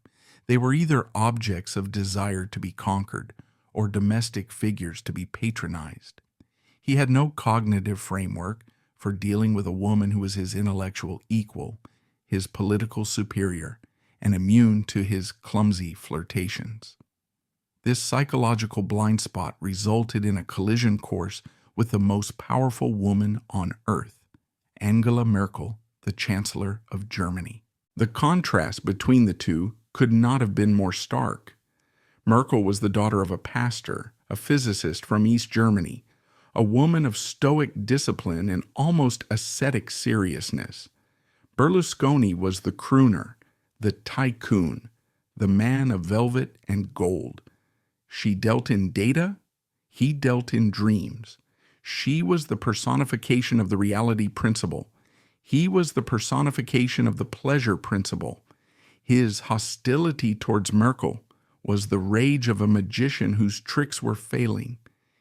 They were either objects of desire to be conquered or domestic figures to be patronized. He had no cognitive framework for dealing with a woman who was his intellectual equal, his political superior, and immune to his clumsy flirtations. This psychological blind spot resulted in a collision course with the most powerful woman on earth, Angela Merkel, the Chancellor of Germany. The contrast between the two could not have been more stark. Merkel was the daughter of a pastor, a physicist from East Germany, a woman of stoic discipline and almost ascetic seriousness. Berlusconi was the crooner, the tycoon, the man of velvet and gold. She dealt in data, he dealt in dreams. She was the personification of the reality principle. He was the personification of the pleasure principle. His hostility towards Merkel was the rage of a magician whose tricks were failing.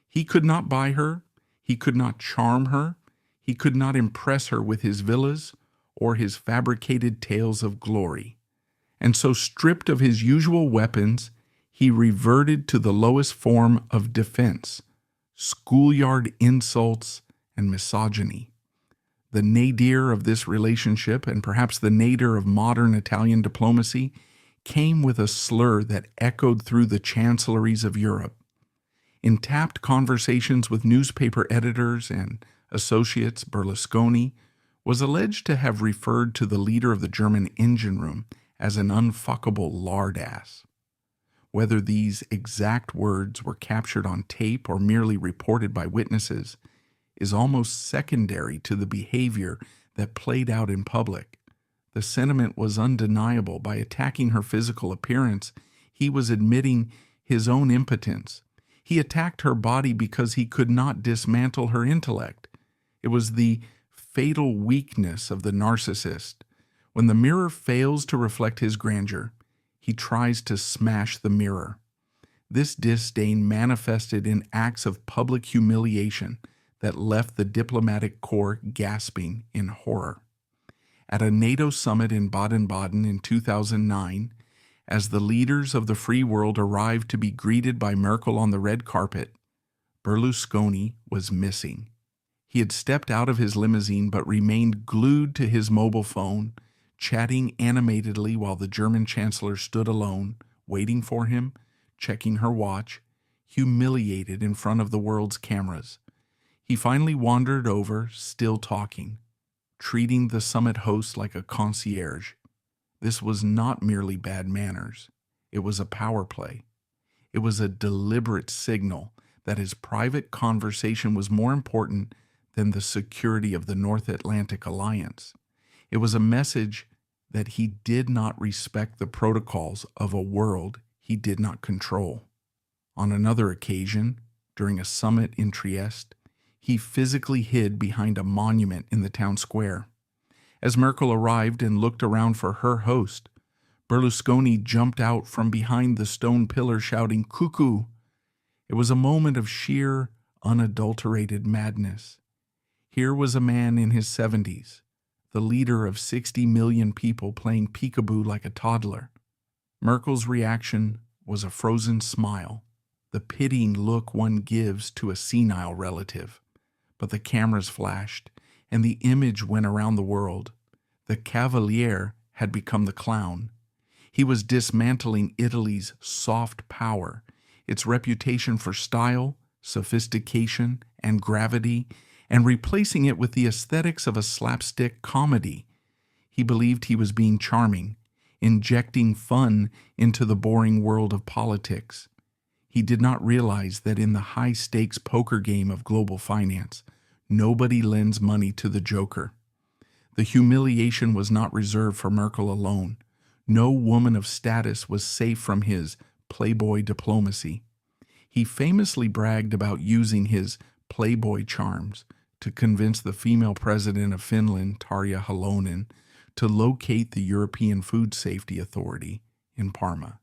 He could not buy her, he could not charm her, he could not impress her with his villas or his fabricated tales of glory. And so, stripped of his usual weapons, he reverted to the lowest form of defense, schoolyard insults and misogyny. The nadir of this relationship, and perhaps the nadir of modern Italian diplomacy, came with a slur that echoed through the chancelleries of Europe. In tapped conversations with newspaper editors and associates, Berlusconi was alleged to have referred to the leader of the German engine room as an unfuckable lardass. Whether these exact words were captured on tape or merely reported by witnesses is almost secondary to the behavior that played out in public. The sentiment was undeniable. By attacking her physical appearance, he was admitting his own impotence. He attacked her body because he could not dismantle her intellect. It was the fatal weakness of the narcissist. When the mirror fails to reflect his grandeur, he tries to smash the mirror. This disdain manifested in acts of public humiliation that left the diplomatic corps gasping in horror. At a NATO summit in Baden-Baden in 2009, as the leaders of the free world arrived to be greeted by Merkel on the red carpet, Berlusconi was missing. He had stepped out of his limousine but remained glued to his mobile phone, chatting animatedly while the German chancellor stood alone, waiting for him, checking her watch, humiliated in front of the world's cameras. He finally wandered over, still talking, treating the summit host like a concierge. This was not merely bad manners. It was a power play. It was a deliberate signal that his private conversation was more important than the security of the North Atlantic Alliance. It was a message that he did not respect the protocols of a world he did not control. On another occasion, during a summit in Trieste, he physically hid behind a monument in the town square. As Merkel arrived and looked around for her host, Berlusconi jumped out from behind the stone pillar shouting, "Cuckoo!" It was a moment of sheer, unadulterated madness. Here was a man in his 70s, the leader of 60 million people playing peekaboo like a toddler. Merkel's reaction was a frozen smile, the pitying look one gives to a senile relative. But the cameras flashed, and the image went around the world. The cavalier had become the clown. He was dismantling Italy's soft power, its reputation for style, sophistication, and gravity, and replacing it with the aesthetics of a slapstick comedy. He believed he was being charming, injecting fun into the boring world of politics. He did not realize that in the high-stakes poker game of global finance, nobody lends money to the joker. The humiliation was not reserved for Merkel alone. No woman of status was safe from his playboy diplomacy. He famously bragged about using his playboy charms to convince the female president of Finland, Tarja Halonen, to locate the European Food Safety Authority in Parma.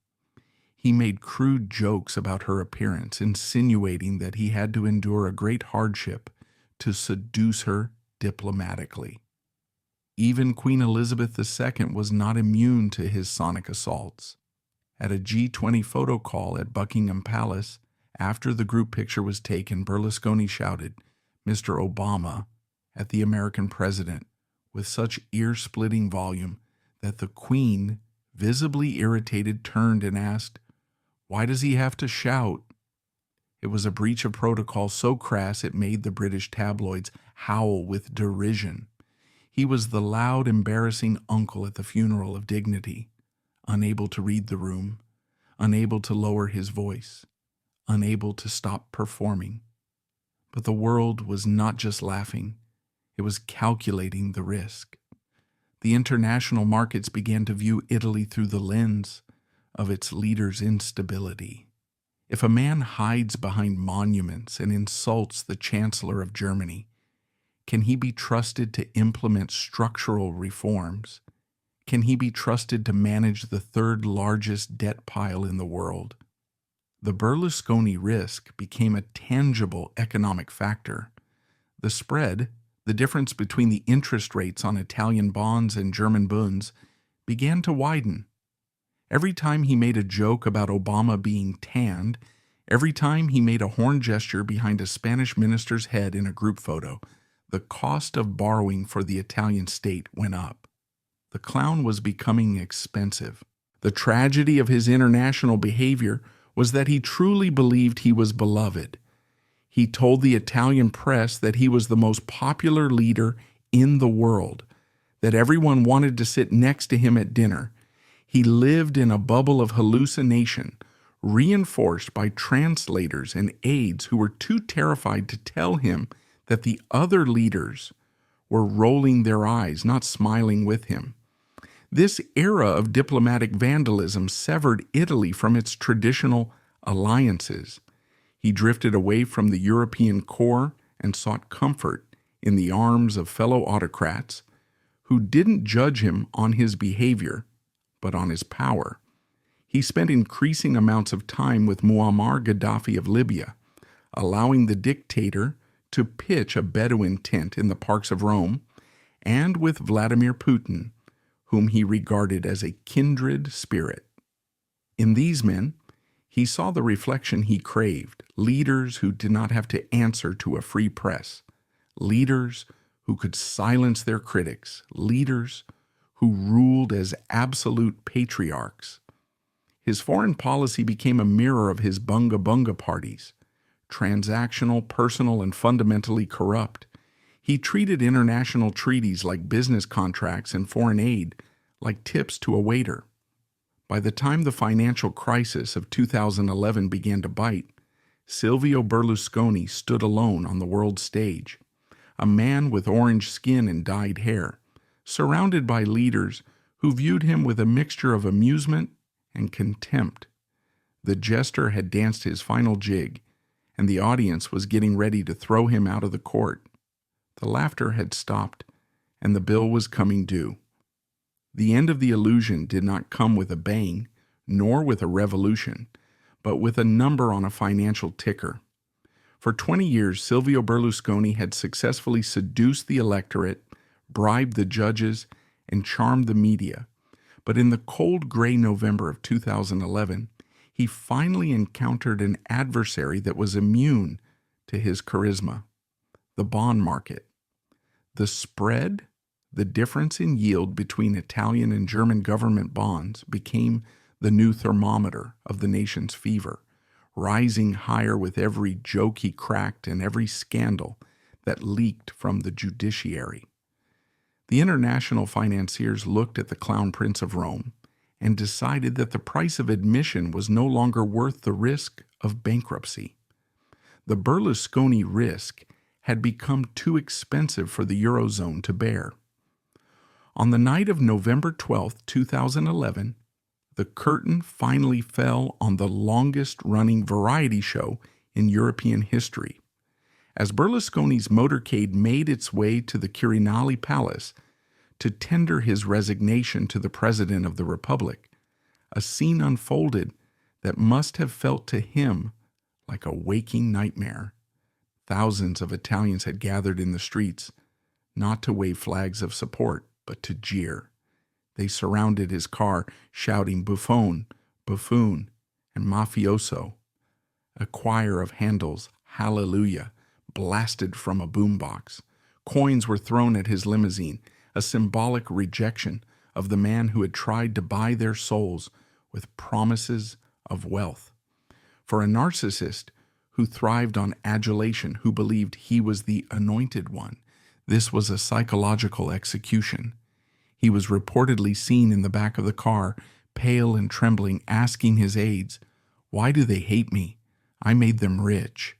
He made crude jokes about her appearance, insinuating that he had to endure a great hardship to seduce her diplomatically. Even Queen Elizabeth II was not immune to his sonic assaults. At a G20 photo call at Buckingham Palace, after the group picture was taken, Berlusconi shouted, "Mr. Obama," at the American president with such ear-splitting volume that the Queen, visibly irritated, turned and asked, "Why does he have to shout?" It was a breach of protocol so crass it made the British tabloids howl with derision. He was the loud, embarrassing uncle at the funeral of dignity, unable to read the room, unable to lower his voice, unable to stop performing. But the world was not just laughing, it was calculating the risk. The international markets began to view Italy through the lens of its leader's instability. If a man hides behind monuments and insults the Chancellor of Germany, can he be trusted to implement structural reforms? Can he be trusted to manage the third largest debt pile in the world? The Berlusconi risk became a tangible economic factor. The spread, the difference between the interest rates on Italian bonds and German bunds, began to widen. Every time he made a joke about Obama being tanned, every time he made a horn gesture behind a Spanish minister's head in a group photo, the cost of borrowing for the Italian state went up. The clown was becoming expensive. The tragedy of his international behavior was that he truly believed he was beloved. He told the Italian press that he was the most popular leader in the world, that everyone wanted to sit next to him at dinner. He lived in a bubble of hallucination, reinforced by translators and aides who were too terrified to tell him that the other leaders were rolling their eyes, not smiling with him. This era of diplomatic vandalism severed Italy from its traditional alliances. He drifted away from the European core and sought comfort in the arms of fellow autocrats who didn't judge him on his behavior, but on his power. He spent increasing amounts of time with Muammar Gaddafi of Libya, allowing the dictator to pitch a Bedouin tent in the parks of Rome, and with Vladimir Putin, whom he regarded as a kindred spirit. In these men, he saw the reflection he craved, leaders who did not have to answer to a free press, leaders who could silence their critics, leaders who ruled as absolute patriarchs. His foreign policy became a mirror of his Bunga Bunga parties, transactional, personal, and fundamentally corrupt. He treated international treaties like business contracts and foreign aid like tips to a waiter. By the time the financial crisis of 2011 began to bite, Silvio Berlusconi stood alone on the world stage, a man with orange skin and dyed hair, surrounded by leaders who viewed him with a mixture of amusement and contempt. The jester had danced his final jig, and the audience was getting ready to throw him out of the court. The laughter had stopped, and the bill was coming due. The end of the illusion did not come with a bang, nor with a revolution, but with a number on a financial ticker. For 20 years, Silvio Berlusconi had successfully seduced the electorate, bribed the judges, and charmed the media. But in the cold gray November of 2011, he finally encountered an adversary that was immune to his charisma: the bond market. The spread, the difference in yield between Italian and German government bonds, became the new thermometer of the nation's fever, rising higher with every joke he cracked and every scandal that leaked from the judiciary. The international financiers looked at the Clown Prince of Rome and decided that the price of admission was no longer worth the risk of bankruptcy. The Berlusconi risk had become too expensive for the Eurozone to bear. On the night of November 12, 2011, the curtain finally fell on the longest-running variety show in European history. As Berlusconi's motorcade made its way to the Quirinale Palace to tender his resignation to the President of the Republic, a scene unfolded that must have felt to him like a waking nightmare. Thousands of Italians had gathered in the streets, not to wave flags of support, but to jeer. They surrounded his car, shouting "Buffon, buffoon," and "mafioso." A choir of Handel's "Hallelujah" blasted from a boombox. Coins were thrown at his limousine, a symbolic rejection of the man who had tried to buy their souls with promises of wealth. For a narcissist who thrived on adulation, who believed he was the anointed one, this was a psychological execution. He was reportedly seen in the back of the car, pale and trembling, asking his aides, "Why do they hate me? I made them rich."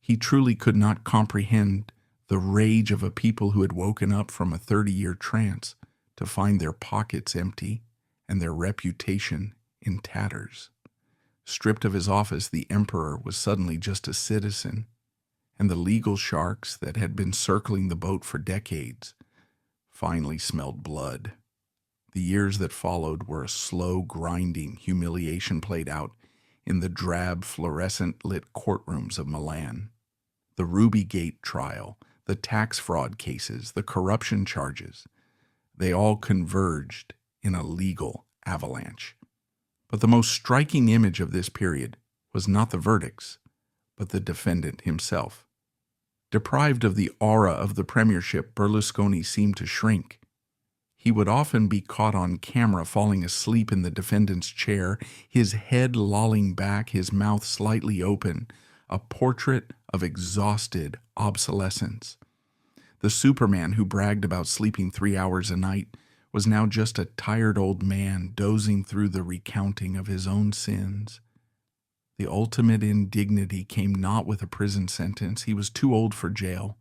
He truly could not comprehend the rage of a people who had woken up from a 30-year trance to find their pockets empty and their reputation in tatters. Stripped of his office, the emperor was suddenly just a citizen, and the legal sharks that had been circling the boat for decades finally smelled blood. The years that followed were a slow, grinding humiliation played out in the drab, fluorescent-lit courtrooms of Milan. The Ruby Gate trial, the tax fraud cases, the corruption charges, they all converged in a legal avalanche. But the most striking image of this period was not the verdicts, but the defendant himself. Deprived of the aura of the premiership, Berlusconi seemed to shrink. He would often be caught on camera falling asleep in the defendant's chair, his head lolling back, his mouth slightly open, a portrait of exhausted obsolescence. The Superman who bragged about sleeping 3 hours a night was now just a tired old man dozing through the recounting of his own sins. The ultimate indignity came not with a prison sentence, he was too old for jail,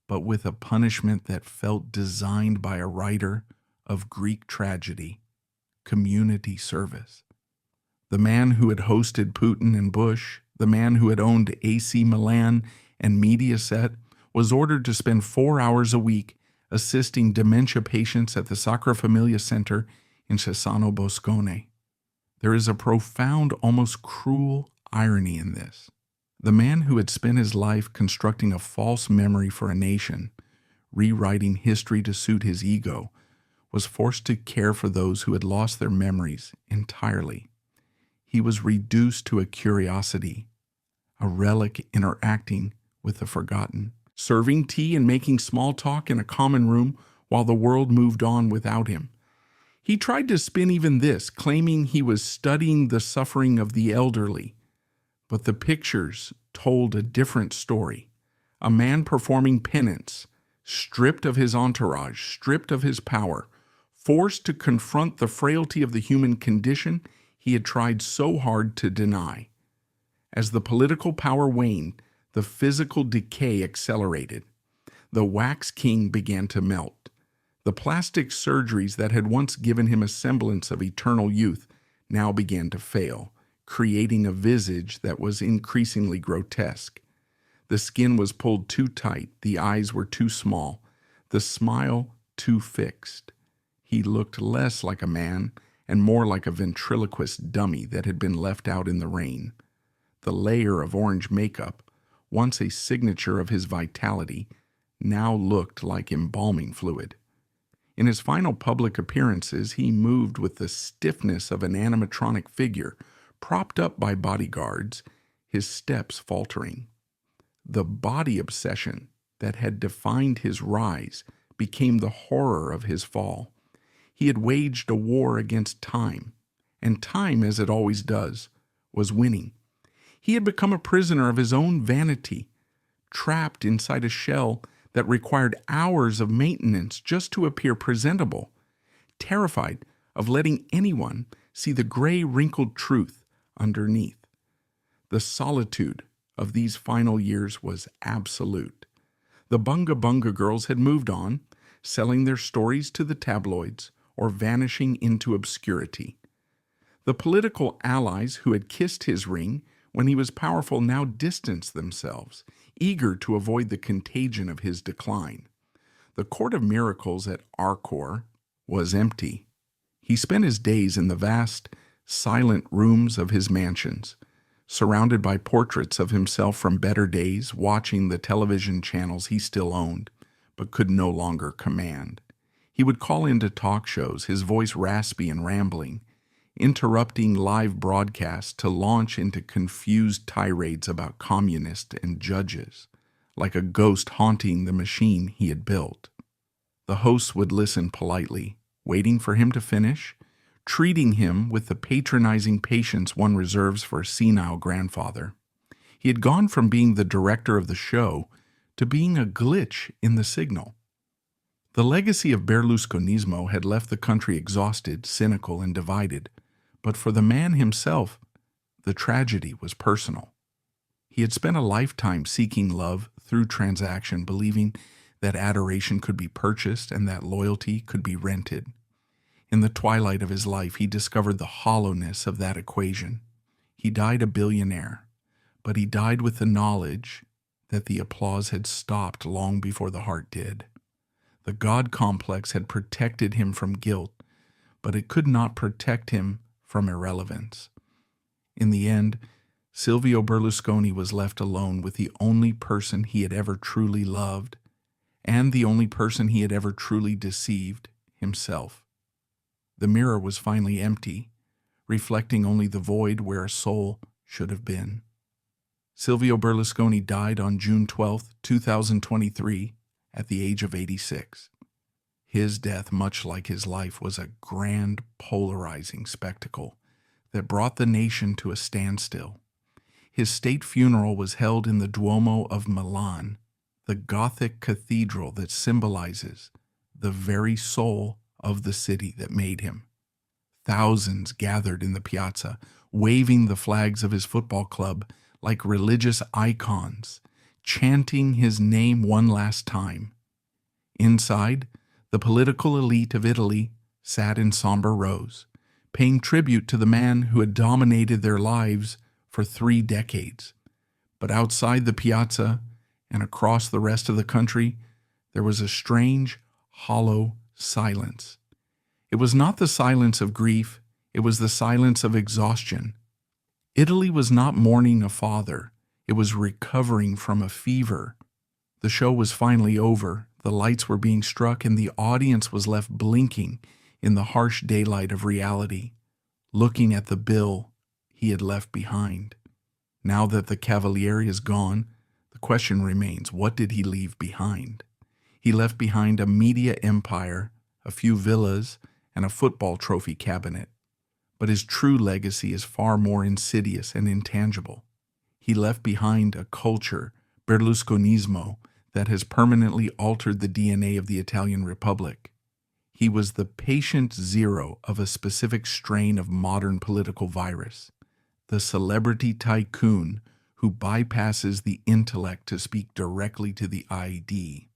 but with a punishment that felt designed by a writer of Greek tragedy, community service. The man who had hosted Putin and Bush, the man who had owned AC Milan and Mediaset, was ordered to spend 4 hours a week assisting dementia patients at the Sacra Familia Center in Cesano Boscone. There is a profound, almost cruel irony in this. The man who had spent his life constructing a false memory for a nation, rewriting history to suit his ego, was forced to care for those who had lost their memories entirely. He was reduced to a curiosity, a relic interacting with the forgotten, serving tea and making small talk in a common room while the world moved on without him. He tried to spin even this, claiming he was studying the suffering of the elderly. But the pictures told a different story. A man performing penance, stripped of his entourage, stripped of his power, forced to confront the frailty of the human condition he had tried so hard to deny. As the political power waned, the physical decay accelerated. The wax king began to melt. The plastic surgeries that had once given him a semblance of eternal youth now began to fail, creating a visage that was increasingly grotesque. The skin was pulled too tight, the eyes were too small, the smile too fixed. He looked less like a man and more like a ventriloquist dummy that had been left out in the rain. The layer of orange makeup, once a signature of his vitality, now looked like embalming fluid. In his final public appearances, he moved with the stiffness of an animatronic figure, propped up by bodyguards, his steps faltering. The body obsession that had defined his rise became the horror of his fall. He had waged a war against time, and time, as it always does, was winning. He had become a prisoner of his own vanity, trapped inside a shell that required hours of maintenance just to appear presentable, terrified of letting anyone see the gray, wrinkled truth underneath. The solitude of these final years was absolute. The Bunga Bunga girls had moved on, selling their stories to the tabloids or vanishing into obscurity. The political allies who had kissed his ring when he was powerful now distanced themselves, eager to avoid the contagion of his decline. The Court of Miracles at Arcor was empty. He spent his days in the vast, silent rooms of his mansions, surrounded by portraits of himself from better days, watching the television channels he still owned, but could no longer command. He would call into talk shows, his voice raspy and rambling, interrupting live broadcasts to launch into confused tirades about communists and judges, like a ghost haunting the machine he had built. The hosts would listen politely, waiting for him to finish, treating him with the patronizing patience one reserves for a senile grandfather. He had gone from being the director of the show to being a glitch in the signal. The legacy of Berlusconismo had left the country exhausted, cynical, and divided, but for the man himself, the tragedy was personal. He had spent a lifetime seeking love through transaction, believing that adoration could be purchased and that loyalty could be rented. In the twilight of his life, he discovered the hollowness of that equation. He died a billionaire, but he died with the knowledge that the applause had stopped long before the heart did. The God complex had protected him from guilt, but it could not protect him from irrelevance. In the end, Silvio Berlusconi was left alone with the only person he had ever truly loved and the only person he had ever truly deceived, himself. The mirror was finally empty, reflecting only the void where a soul should have been. Silvio Berlusconi died on June 12, 2023, at the age of 86. His death, much like his life, was a grand, polarizing spectacle that brought the nation to a standstill. His state funeral was held in the Duomo of Milan, the Gothic cathedral that symbolizes the very soul of the city that made him. Thousands gathered in the piazza, waving the flags of his football club like religious icons, chanting his name one last time. Inside, the political elite of Italy sat in somber rows, paying tribute to the man who had dominated their lives for 3 decades. But outside the piazza and across the rest of the country, there was a strange, hollow silence. It was not the silence of grief, it was the silence of exhaustion. Italy was not mourning a father, it was recovering from a fever. The show was finally over, the lights were being struck, and the audience was left blinking in the harsh daylight of reality, looking at the bill he had left behind. Now that the Cavaliere is gone, the question remains, what did he leave behind? He left behind a media empire, a few villas, and a football trophy cabinet. But his true legacy is far more insidious and intangible. He left behind a culture, Berlusconismo, that has permanently altered the DNA of the Italian Republic. He was the patient zero of a specific strain of modern political virus, the celebrity tycoon who bypasses the intellect to speak directly to the ID.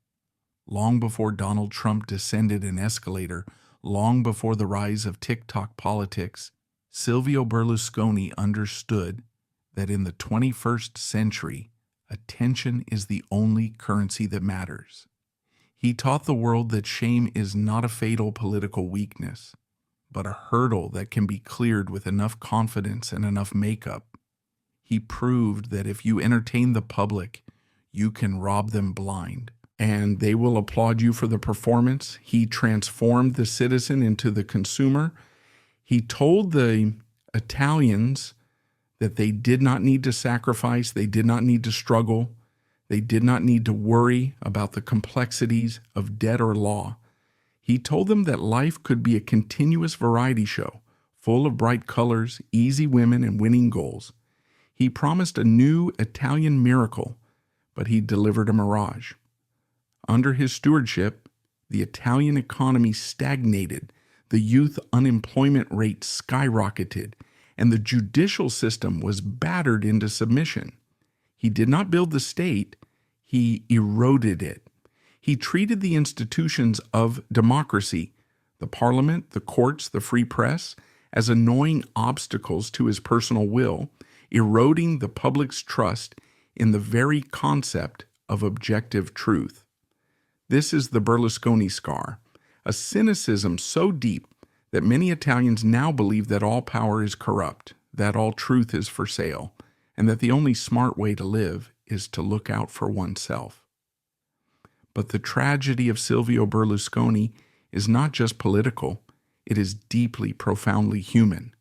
Long before Donald Trump descended an escalator, long before the rise of TikTok politics, Silvio Berlusconi understood that in the 21st century, attention is the only currency that matters. He taught the world that shame is not a fatal political weakness, but a hurdle that can be cleared with enough confidence and enough makeup. He proved that if you entertain the public, you can rob them blind, and they will applaud you for the performance. He transformed the citizen into the consumer. He told the Italians that they did not need to sacrifice, they did not need to struggle, they did not need to worry about the complexities of debt or law. He told them that life could be a continuous variety show, full of bright colors, easy women, and winning goals. He promised a new Italian miracle, but he delivered a mirage. Under his stewardship, the Italian economy stagnated, the youth unemployment rate skyrocketed, and the judicial system was battered into submission. He did not build the state, he eroded it. He treated the institutions of democracy, the parliament, the courts, the free press, as annoying obstacles to his personal will, eroding the public's trust in the very concept of objective truth. This is the Berlusconi scar, a cynicism so deep that many Italians now believe that all power is corrupt, that all truth is for sale, and that the only smart way to live is to look out for oneself. But the tragedy of Silvio Berlusconi is not just political, it is deeply, profoundly human.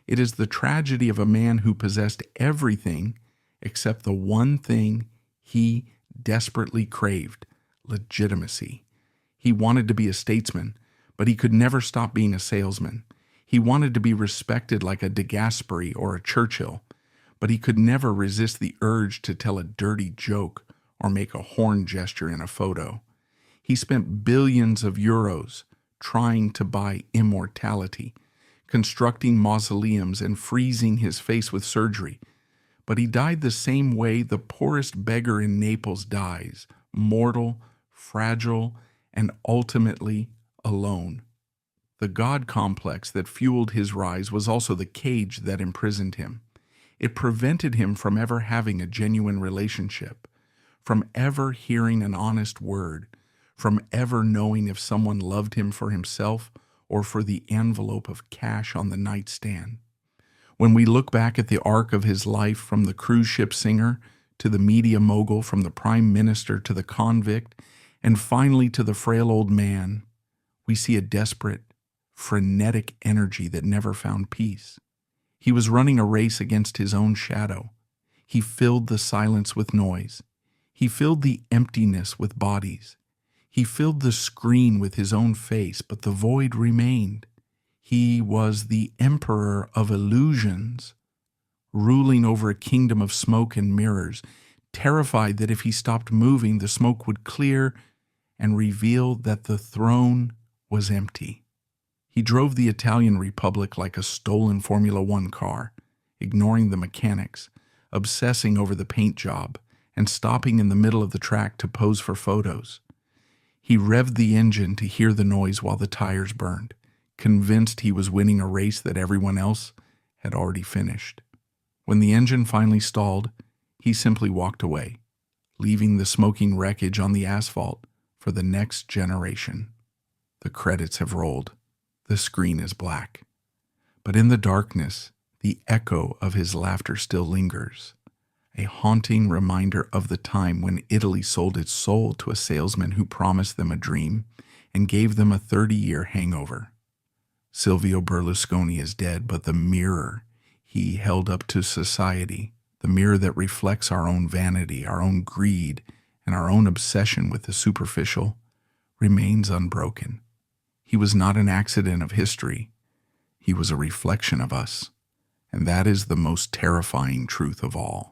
It is the tragedy of a man who possessed everything except the one thing he desperately craved: legitimacy. He wanted to be a statesman, but he could never stop being a salesman. He wanted to be respected like a De Gasperi or a Churchill, but he could never resist the urge to tell a dirty joke or make a horn gesture in a photo. He spent billions of euros trying to buy immortality, constructing mausoleums and freezing his face with surgery, But he died the same way the poorest beggar in Naples dies, mortal, fragile, and ultimately alone. The God complex that fueled his rise was also the cage that imprisoned him. It prevented him from ever having a genuine relationship, from ever hearing an honest word, from ever knowing if someone loved him for himself or for the envelope of cash on the nightstand. When we look back at the arc of his life, from the cruise ship singer to the media mogul, from the prime minister to the convict, and finally to the frail old man, we see a desperate, frenetic energy that never found peace. He was running a race against his own shadow. He filled the silence with noise. He filled the emptiness with bodies. He filled the screen with his own face, but the void remained. He was the emperor of illusions, ruling over a kingdom of smoke and mirrors, terrified that if he stopped moving, the smoke would clear and reveal that the throne was empty. He drove the Italian Republic like a stolen Formula One car, ignoring the mechanics, obsessing over the paint job, and stopping in the middle of the track to pose for photos. He revved the engine to hear the noise while the tires burned, convinced he was winning a race that everyone else had already finished. When the engine finally stalled, he simply walked away, leaving the smoking wreckage on the asphalt for the next generation. The credits have rolled. The screen is black. But in the darkness, the echo of his laughter still lingers, a haunting reminder of the time when Italy sold its soul to a salesman who promised them a dream and gave them a 30-year hangover. Silvio Berlusconi is dead, but the mirror he held up to society, the mirror that reflects our own vanity, our own greed, and our own obsession with the superficial, remains unbroken. He was not an accident of history. He was a reflection of us, and that is the most terrifying truth of all.